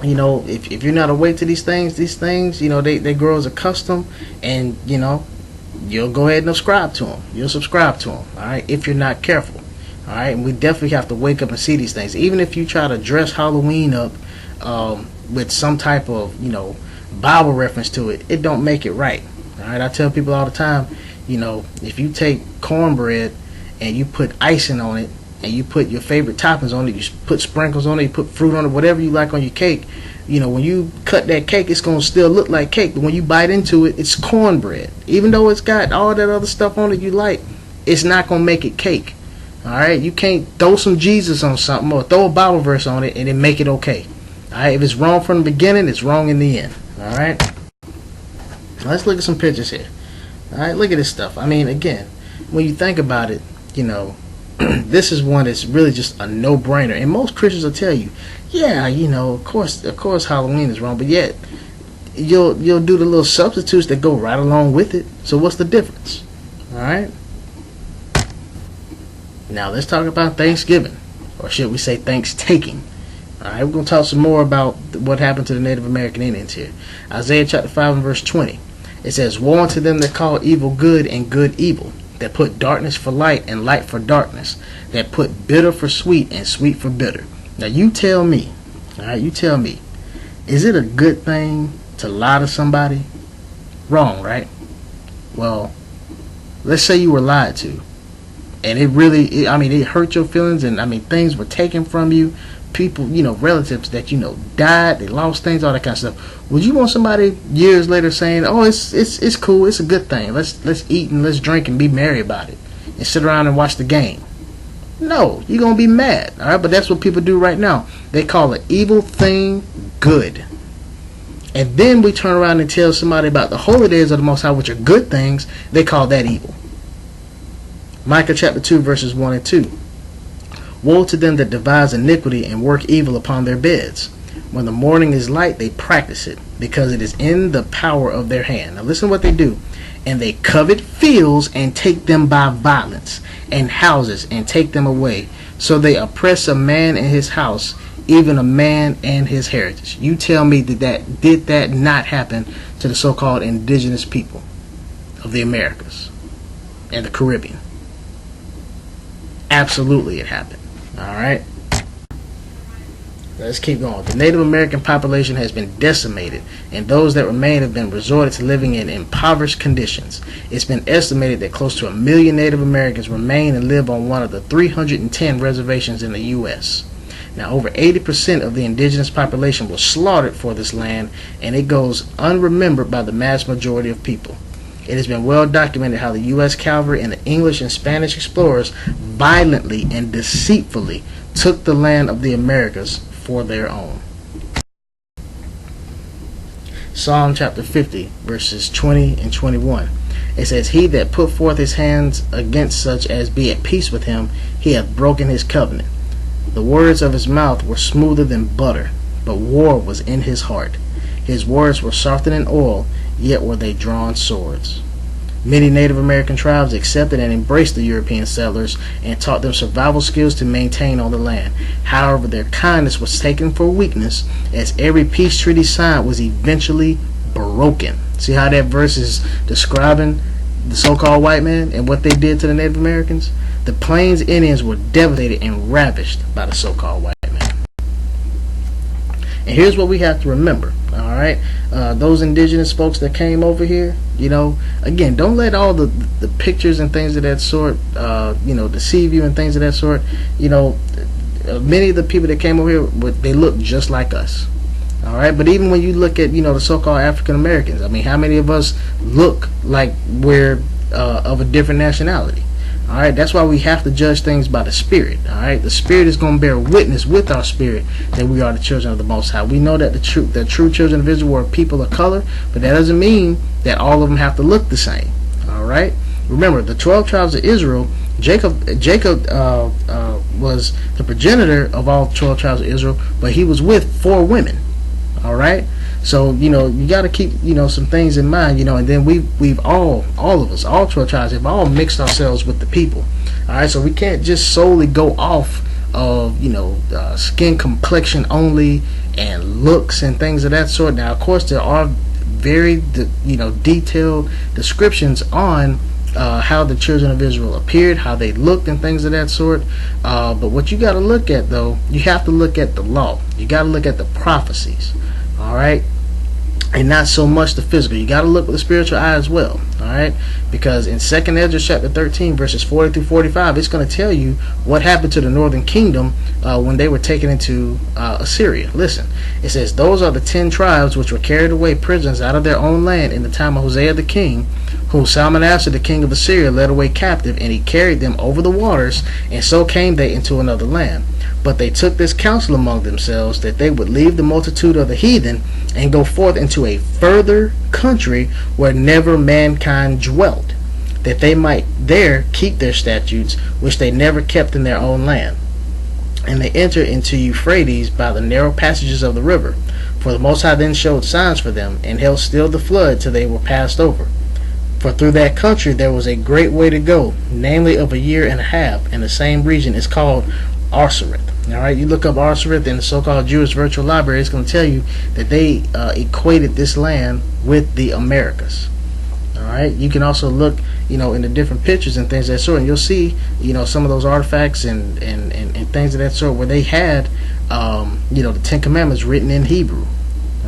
if you're not awake to these things, they grow as a custom, and you'll go ahead and subscribe to them. You'll subscribe to them, all right, if you're not careful. All right, and we definitely have to wake up and see these things. Even if you try to dress Halloween up with some type of, Bible reference to it, it don't make it right. All right, I tell people all the time, if you take cornbread and you put icing on it, and you put your favorite toppings on it, you put sprinkles on it, you put fruit on it, whatever you like on your cake, when you cut that cake, it's going to still look like cake, but when you bite into it, it's cornbread. Even though it's got all that other stuff on it you like, it's not going to make it cake. Alright, you can't throw some Jesus on something or throw a Bible verse on it and then make it okay. Alright, if it's wrong from the beginning, it's wrong in the end. Alright, let's look at some pictures here. Alright, look at this stuff. I mean, again, when you think about it, this is one that's really just a no-brainer, and most Christians will tell you, yeah, of course Halloween is wrong, but yet you'll do the little substitutes that go right along with it. So what's the difference? All right. Now let's talk about Thanksgiving, or should we say Thanks-taking? All right, we're gonna talk some more about what happened to the Native American Indians here. Isaiah chapter 5 and verse 20. It says, "Woe unto them that call evil good and good evil, that put darkness for light and light for darkness, that put bitter for sweet and sweet for bitter." Now you tell me, alright, is it a good thing to lie to somebody? Wrong, right? Well, let's say you were lied to, and it hurt your feelings, and things were taken from you, people, relatives that died, they lost things, all that kind of stuff. Would you want somebody years later saying, "Oh, it's cool, it's a good thing. Let's eat and let's drink and be merry about it, and sit around and watch the game"? No, you're gonna be mad. All right, but that's what people do right now. They call an evil thing good, and then we turn around and tell somebody about the holy days of the Most High, which are good things. They call that evil. Micah chapter 2 verses 1 and 2. "Woe to them that devise iniquity and work evil upon their beds. When the morning is light, they practice it, because it is in the power of their hand." Now listen to what they do. "And they covet fields and take them by violence, and houses and take them away. So they oppress a man in his house, even a man and his heritage. You tell me that did that not happen to the so-called indigenous people of the Americas and the Caribbean? Absolutely it happened. Alright? Let's keep going. The Native American population has been decimated, and those that remain have been resorted to living in impoverished conditions. It's been estimated that close to 1 million Native Americans remain and live on one of the 310 reservations in the U.S. Now, over 80% of the indigenous population was slaughtered for this land, and it goes unremembered by the mass majority of people. It has been well documented how the U.S. cavalry and the English and Spanish explorers violently and deceitfully took the land of the Americas for their own. Psalm chapter 50, verses 20 and 21. It says, "He that put forth his hands against such as be at peace with him, he hath broken his covenant. The words of his mouth were smoother than butter, but war was in his heart. His words were softer than oil, yet were they drawn swords." Many Native American tribes accepted and embraced the European settlers and taught them survival skills to maintain on the land. However, their kindness was taken for weakness, as every peace treaty signed was eventually broken. See how that verse is describing the so-called white man and what they did to the Native Americans? The Plains Indians were devastated and ravished by the so-called white man. And here's what we have to remember. All right, those indigenous folks that came over here, again, don't let all the pictures and things of that sort, deceive you and things of that sort. Many of the people that came over here, they look just like us. All right, but even when you look at, the so-called African Americans, I mean, how many of us look like we're of a different nationality? All right, that's why we have to judge things by the Spirit. All right, the Spirit is going to bear witness with our spirit that we are the children of the Most High. We know that the true children of Israel were people of color, but that doesn't mean that all of them have to look the same. All right, remember the 12 tribes of Israel. Jacob was the progenitor of all 12 tribes of Israel, but he was with 4 women. All right. So, you got to keep, some things in mind, and then we've all of us, all 12 tribes, have all mixed ourselves with the people. All right. So we can't just solely go off of, skin complexion only and looks and things of that sort. Now, of course, there are very, detailed descriptions on how the children of Israel appeared, how they looked and things of that sort. But what you got to look at, though, you have to look at the law. You got to look at the prophecies. All right, and not so much the physical. You got to look with the spiritual eye as well. All right, because in 2nd Ezra chapter 13, verses 40 through 45, it's going to tell you what happened to the northern kingdom when they were taken into Assyria. Listen, it says, "Those are the 10 tribes which were carried away prisoners out of their own land in the time of Hosea the king, whom Salmanassar the king of Assyria led away captive, and he carried them over the waters, and so came they into another land. But they took this counsel among themselves, that they would leave the multitude of the heathen and go forth into a further country where never mankind dwelt, that they might there keep their statutes, which they never kept in their own land. And they entered into Euphrates by the narrow passages of the river. For the Most High then showed signs for them, and held still the flood till they were passed over. For through that country there was a great way to go, namely of 1.5 years, and the same region is called Arsareth." All right, you look up Arsareth in the so-called Jewish Virtual Library, it's going to tell you that they equated this land with the Americas. All right, you can also look, in the different pictures and things of that sort, and you'll see, some of those artifacts and things of that sort where they had, the 10 Commandments written in Hebrew.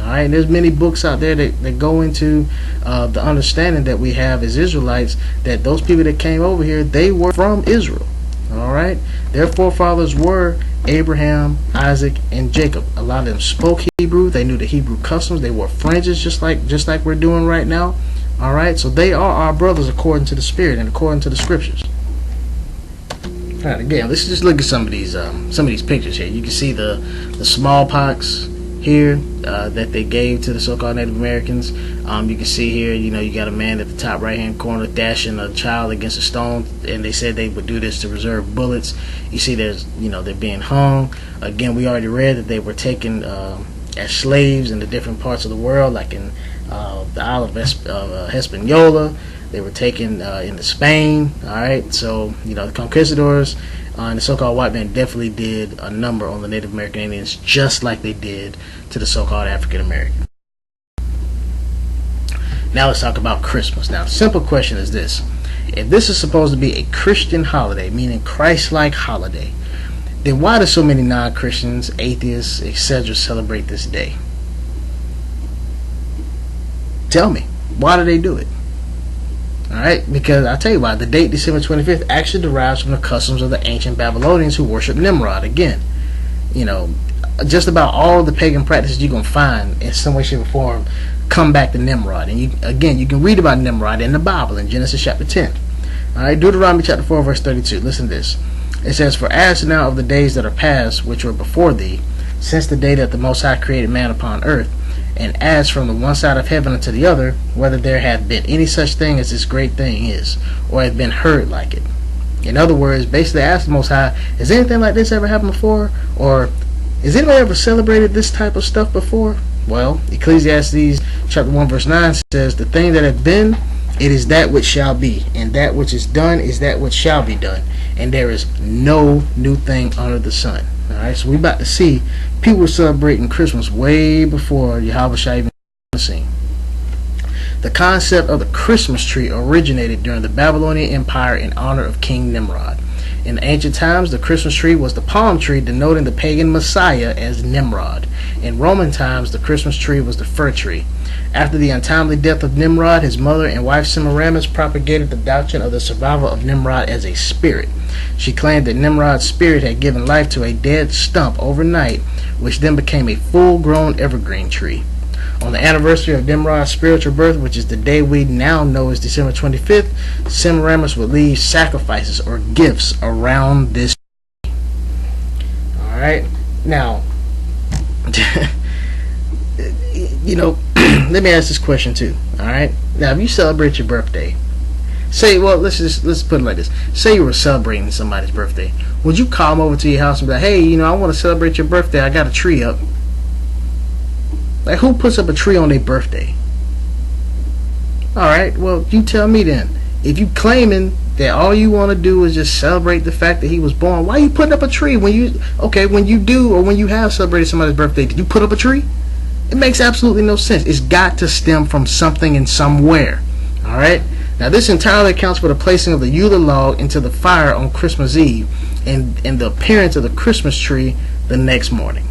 All right, and there's many books out there that go into the understanding that we have as Israelites, that those people that came over here, they were from Israel. All right, their forefathers were Abraham, Isaac, and Jacob. A lot of them spoke Hebrew. They knew the Hebrew customs. They wore fringes just like we're doing right now. All right, so they are our brothers according to the Spirit and according to the Scriptures. All right, again, let's just look at some of these pictures here. You can see the smallpox here that they gave to the so-called Native Americans. You can see here, you got a man at the top right-hand corner dashing a child against a stone, and they said they would do this to reserve bullets. You see there's, they're being hung. Again, we already read that they were taken as slaves in the different parts of the world, like in the Isle of Hispaniola. They were taken into Spain. All right, so the conquistadors And the so-called white man definitely did a number on the Native American Indians, just like they did to the so-called African American. Now let's talk about Christmas. Now, the simple question is this. If this is supposed to be a Christian holiday, meaning Christ-like holiday, then why do so many non-Christians, atheists, etc. celebrate this day? Tell me, why do they do it? Alright, because I'll tell you why. The date December 25th actually derives from the customs of the ancient Babylonians who worship Nimrod. Again, just about all the pagan practices you're going to find in some way, shape, or form come back to Nimrod. And you can read about Nimrod in the Bible in Genesis chapter 10. Alright, Deuteronomy chapter 4 verse 32. Listen to this. It says, "For as now of the days that are past, which were before thee, since the day that the Most High created man upon earth, and as from the one side of heaven unto the other, whether there hath been any such thing as this great thing is, or hath been heard like it." In other words, basically ask the Most High, has anything like this ever happened before? Or has anybody ever celebrated this type of stuff before? Well, Ecclesiastes chapter 1 verse 9 says, "The thing that hath been, it is that which shall be, and that which is done is that which shall be done, and there is no new thing under the sun." Alright, so we're about to see people celebrating Christmas way before Yahweh Shai even on the scene. The concept of the Christmas tree originated during the Babylonian Empire in honor of King Nimrod. In ancient times, the Christmas tree was the palm tree denoting the pagan messiah as Nimrod. In Roman times, the Christmas tree was the fir tree. After the untimely death of Nimrod, his mother and wife Semiramis propagated the doctrine of the survival of Nimrod as a spirit. She claimed that Nimrod's spirit had given life to a dead stump overnight, which then became a full-grown evergreen tree. On the anniversary of Nimrod's spiritual birth, which is the day we now know as December 25th, Semiramis would leave sacrifices or gifts around this tree. Alright, now, let me ask this question too. Alright, now if you celebrate your birthday, let's put it like this. Say you were celebrating somebody's birthday. Would you call them over to your house and be like, "Hey, I want to celebrate your birthday. I got a tree up." Like, who puts up a tree on their birthday? Alright, well, you tell me then. If you claiming that all you want to do is just celebrate the fact that he was born, why are you putting up a tree when you do or when you have celebrated somebody's birthday? Did you put up a tree? It makes absolutely no sense. It's got to stem from something and somewhere. Alright? Now, this entirely accounts for the placing of the Eula log into the fire on Christmas Eve and the appearance of the Christmas tree the next morning.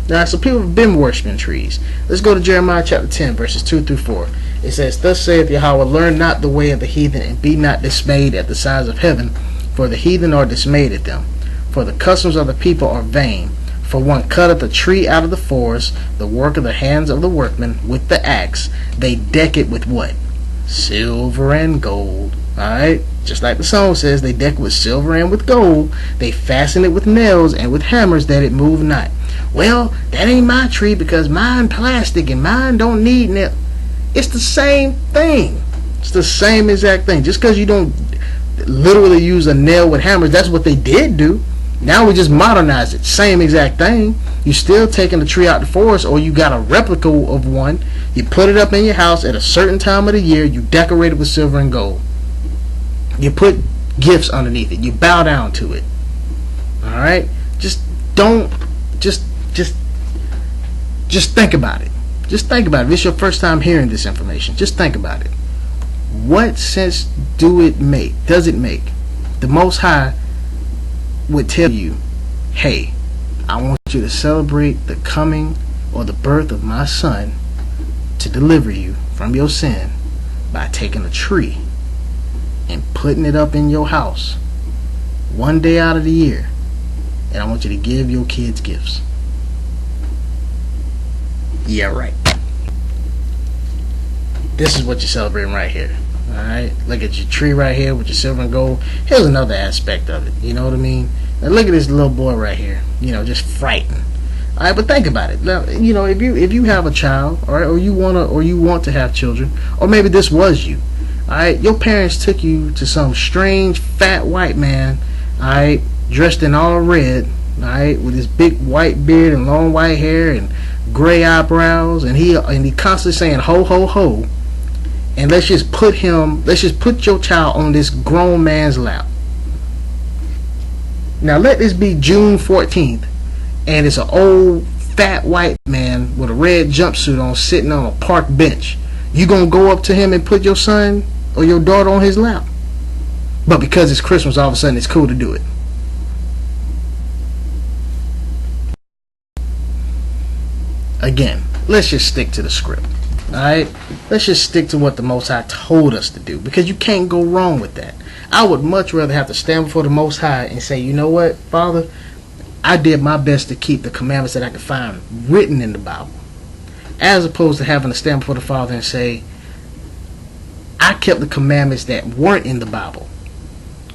Now, so people have been worshiping trees. Let's go to Jeremiah chapter 10, verses 2 through 4. It says, "Thus saith Yahweh, learn not the way of the heathen, and be not dismayed at the signs of heaven, for the heathen are dismayed at them. For the customs of the people are vain. For one cutteth a tree out of the forest, the work of the hands of the workmen, with the axe. They deck it with" what? "Silver and gold." Alright? Just like the song says, they deck it with silver and with gold. They fasten it with nails and with hammers that it move not. Well, that ain't my tree because mine plastic and mine don't need nail. It's the same thing. It's the same exact thing. Just because you don't literally use a nail with hammers, that's what they did do. Now we just modernize it. Same exact thing. You still taking the tree out the forest, or you got a replica of one. You put it up in your house at a certain time of the year. You decorate it with silver and gold. You put gifts underneath it. You bow down to it. Alright? Just think about it. Just think about it. If it's your first time hearing this information, just think about it. What sense does it make? The Most High would tell you, "Hey, I want you to celebrate the coming or the birth of my son to deliver you from your sin by taking a tree and putting it up in your house one day out of the year, and I want you to give your kids gifts." Yeah, right. This is what you're celebrating right here. Alright? Look at your tree right here with your silver and gold. Here's another aspect of it. You know what I mean? Now look at this little boy right here. Just frightened. Alright, but think about it. Now, if you have a child, alright, or you want to have children, or maybe this was you. Alright, your parents took you to some strange fat white man, alright, dressed in all red, alright, with his big white beard and long white hair and gray eyebrows, and he constantly saying ho ho ho, and let's just put your child on this grown man's lap. Now let this be June 14th, and it's an old fat white man with a red jumpsuit on sitting on a park bench. You gonna go up to him and put your son or your daughter on his lap? But because it's Christmas, all of a sudden it's cool to do it. Again, let's just stick to the script. Alright? Let's just stick to what the Most High told us to do, because you can't go wrong with that. I would much rather have to stand before the Most High and say, you know what, Father, I did my best to keep the commandments that I could find written in the Bible, as opposed to having to stand before the Father and say, I kept the commandments that weren't in the Bible,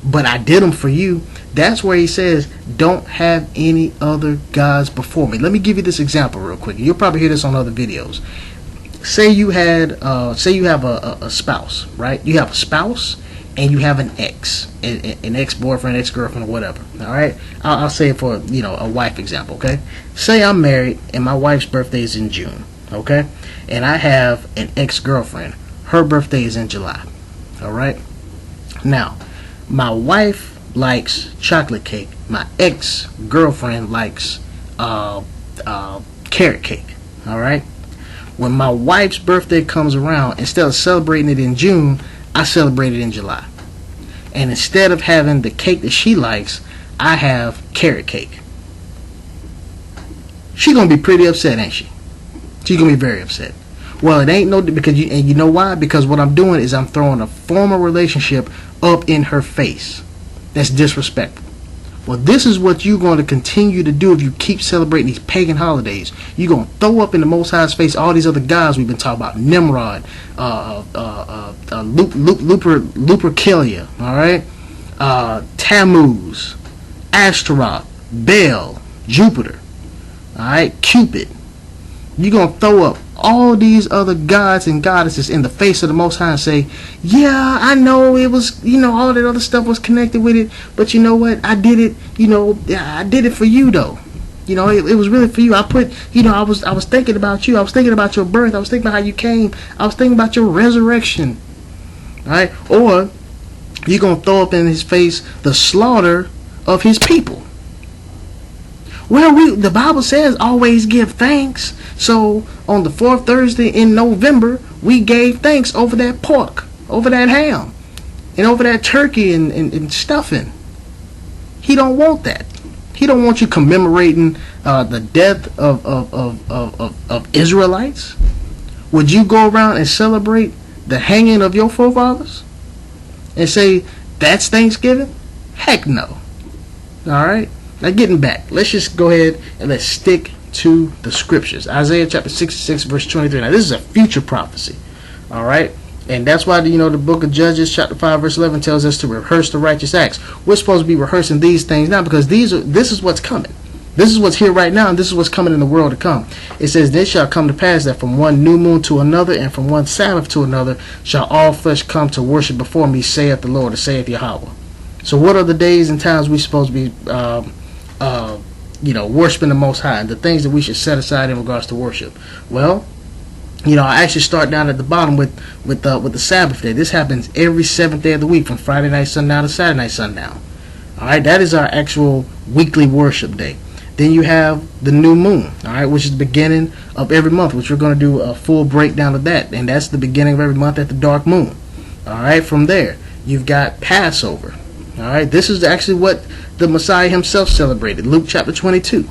but I did them for you. That's where he says, don't have any other gods before me. Let me give you this example real quick. You'll probably hear this on other videos. Say you have a spouse, right? You have a spouse and you have an ex-boyfriend, ex-girlfriend, or whatever. All right, I'll say it for a wife example. Okay, say I'm married and my wife's birthday is in June. Okay, and I have an ex-girlfriend. Her birthday is in July. All right. Now, my wife likes chocolate cake. My ex-girlfriend likes carrot cake. All right. When my wife's birthday comes around, instead of celebrating it in June, I celebrate it in July. And instead of having the cake that she likes, I have carrot cake. She's gonna be pretty upset, ain't she? She's gonna be very upset. Well, it ain't no, because you know why? Because what I'm doing is I'm throwing a former relationship up in her face. That's disrespectful. Well, this is what you're going to continue to do if you keep celebrating these pagan holidays. You're going to throw up in the Most High's face all these other gods we've been talking about. Nimrod, Lupercalia, all right? Tammuz, Ashtaroth, Baal, Jupiter, all right? Cupid. You're going to throw up all these other gods and goddesses in the face of the Most High and say, yeah, I know it was, all that other stuff was connected with it, but you know what, I did it, I did it for you though. It was really for you. I put, I was thinking about you. I was thinking about your birth. I was thinking about how you came. I was thinking about your resurrection. Alright? Or you're going to throw up in his face the slaughter of his people. Well, the Bible says always give thanks. So on the fourth Thursday in November, we gave thanks over that pork, over that ham, and over that turkey and stuffing. He don't want that. He don't want you commemorating the death of Israelites. Would you go around and celebrate the hanging of your forefathers and say that's Thanksgiving? Heck no. All right. Now getting back, let's just go ahead and let's stick to the scriptures. Isaiah chapter 66 verse 23. Now this is a future prophecy. All right. And that's why the book of Judges chapter 5 verse 11 tells us to rehearse the righteous acts. We're supposed to be rehearsing these things now, because this is what's coming. This is what's here right now, and this is what's coming in the world to come. It says, "This shall come to pass that from one new moon to another, and from one Sabbath to another, shall all flesh come to worship before me, saith the Lord," or saith Yahweh. So what are the days and times we supposed to be worshiping the Most High, and the things that we should set aside in regards to worship? Well, I actually start down at the bottom with the Sabbath day. This happens every seventh day of the week, from Friday night sundown to Saturday night sundown. All right, that is our actual weekly worship day. Then you have the new moon, all right, which is the beginning of every month, which we're going to do a full breakdown of that, and that's the beginning of every month at the dark moon. All right, from there you've got Passover. All right, this is actually what the Messiah himself celebrated, Luke chapter 22.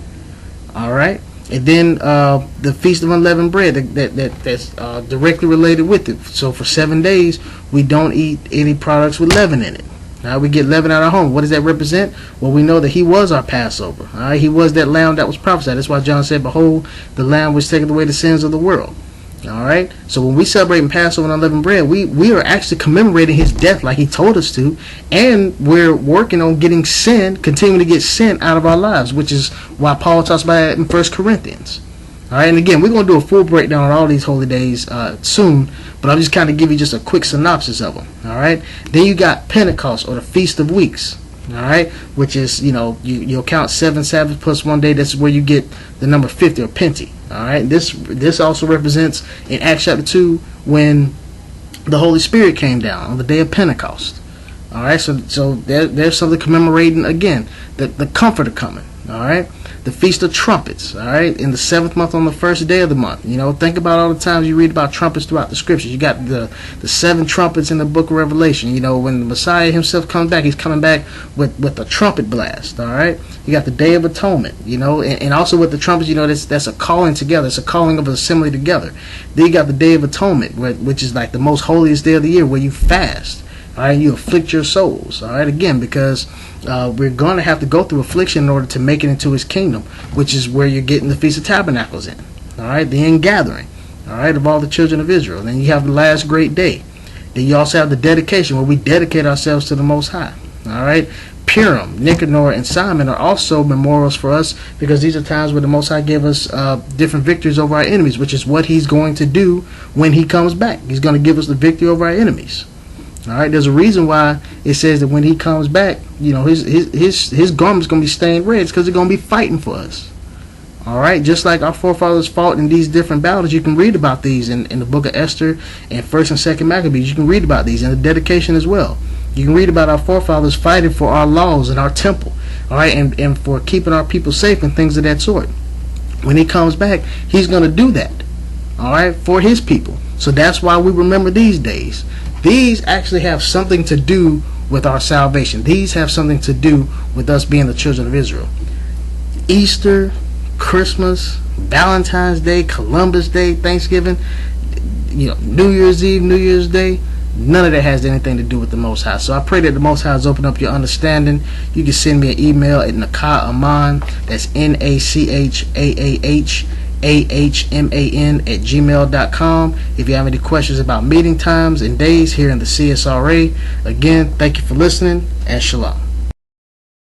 All right, and then the Feast of Unleavened Bread that's directly related with it. So for 7 days we don't eat any products with leaven in it. All right, we get leaven out of home. What does that represent? Well, we know that he was our Passover. All right, he was that lamb that was prophesied. That's why John said, "Behold, the lamb which taketh away the sins of the world." All right, so when we celebrate Passover and unleavened bread, we are actually commemorating his death like he told us to, and we're working on getting sin, continuing to get sin out of our lives, which is why Paul talks about it in 1 Corinthians. All right, and again, we're going to do a full breakdown on all these holy days soon, but I'll just kind of give you just a quick synopsis of them. All right, then you got Pentecost, or the Feast of Weeks. All right, which is, you'll count 7 Sabbaths plus 1 day. That's where you get the number 50, or Penti. All right, this also represents in Acts chapter 2 when the Holy Spirit came down on the day of Pentecost. All right, so there's something commemorating again the Comforter coming. All right, the Feast of Trumpets. All right, in the 7th month on the 1st day of the month. Think about all the times you read about trumpets throughout the scriptures. You got the 7 trumpets in the book of Revelation. When the Messiah himself comes back, he's coming back with a trumpet blast. All right, you got the Day of Atonement. And also with the trumpets, that's a calling together. It's a calling of assembly together. Then you got the Day of Atonement, which is like the most holiest day of the year, where you fast. All right, you afflict your souls. All right, again, because we're going to have to go through affliction in order to make it into his kingdom, which is where you're getting the Feast of Tabernacles in. All right, the ingathering, all right, of all the children of Israel. Then you have the last great day. Then you also have the dedication, where we dedicate ourselves to the Most High. All right, Purim, Nicanor, and Simon are also memorials for us, because these are times where the Most High gave us different victories over our enemies, which is what he's going to do when he comes back. He's going to give us the victory over our enemies. All right, there's a reason why it says that when he comes back, his garment's going to be stained red. It's because they're going to be fighting for us. All right, just like our forefathers fought in these different battles. You can read about these in the book of Esther and 1st and 2nd Maccabees. You can read about these in the dedication as well. You can read about our forefathers fighting for our laws and our temple. All right, and for keeping our people safe and things of that sort. When he comes back, he's going to do that. All right, for his people. So that's why we remember these days. These actually have something to do with our salvation. These have something to do with us being the children of Israel. Easter, Christmas, Valentine's Day, Columbus Day, Thanksgiving, New Year's Eve, New Year's Day, none of that has anything to do with the Most High. So I pray that the Most High has opened up your understanding. You can send me an email at Nakah-Aman, that's NACHAAHAHMAN@gmail.com. if you have any questions about meeting times and days here in the CSRA. Again, thank you for listening, and shalom.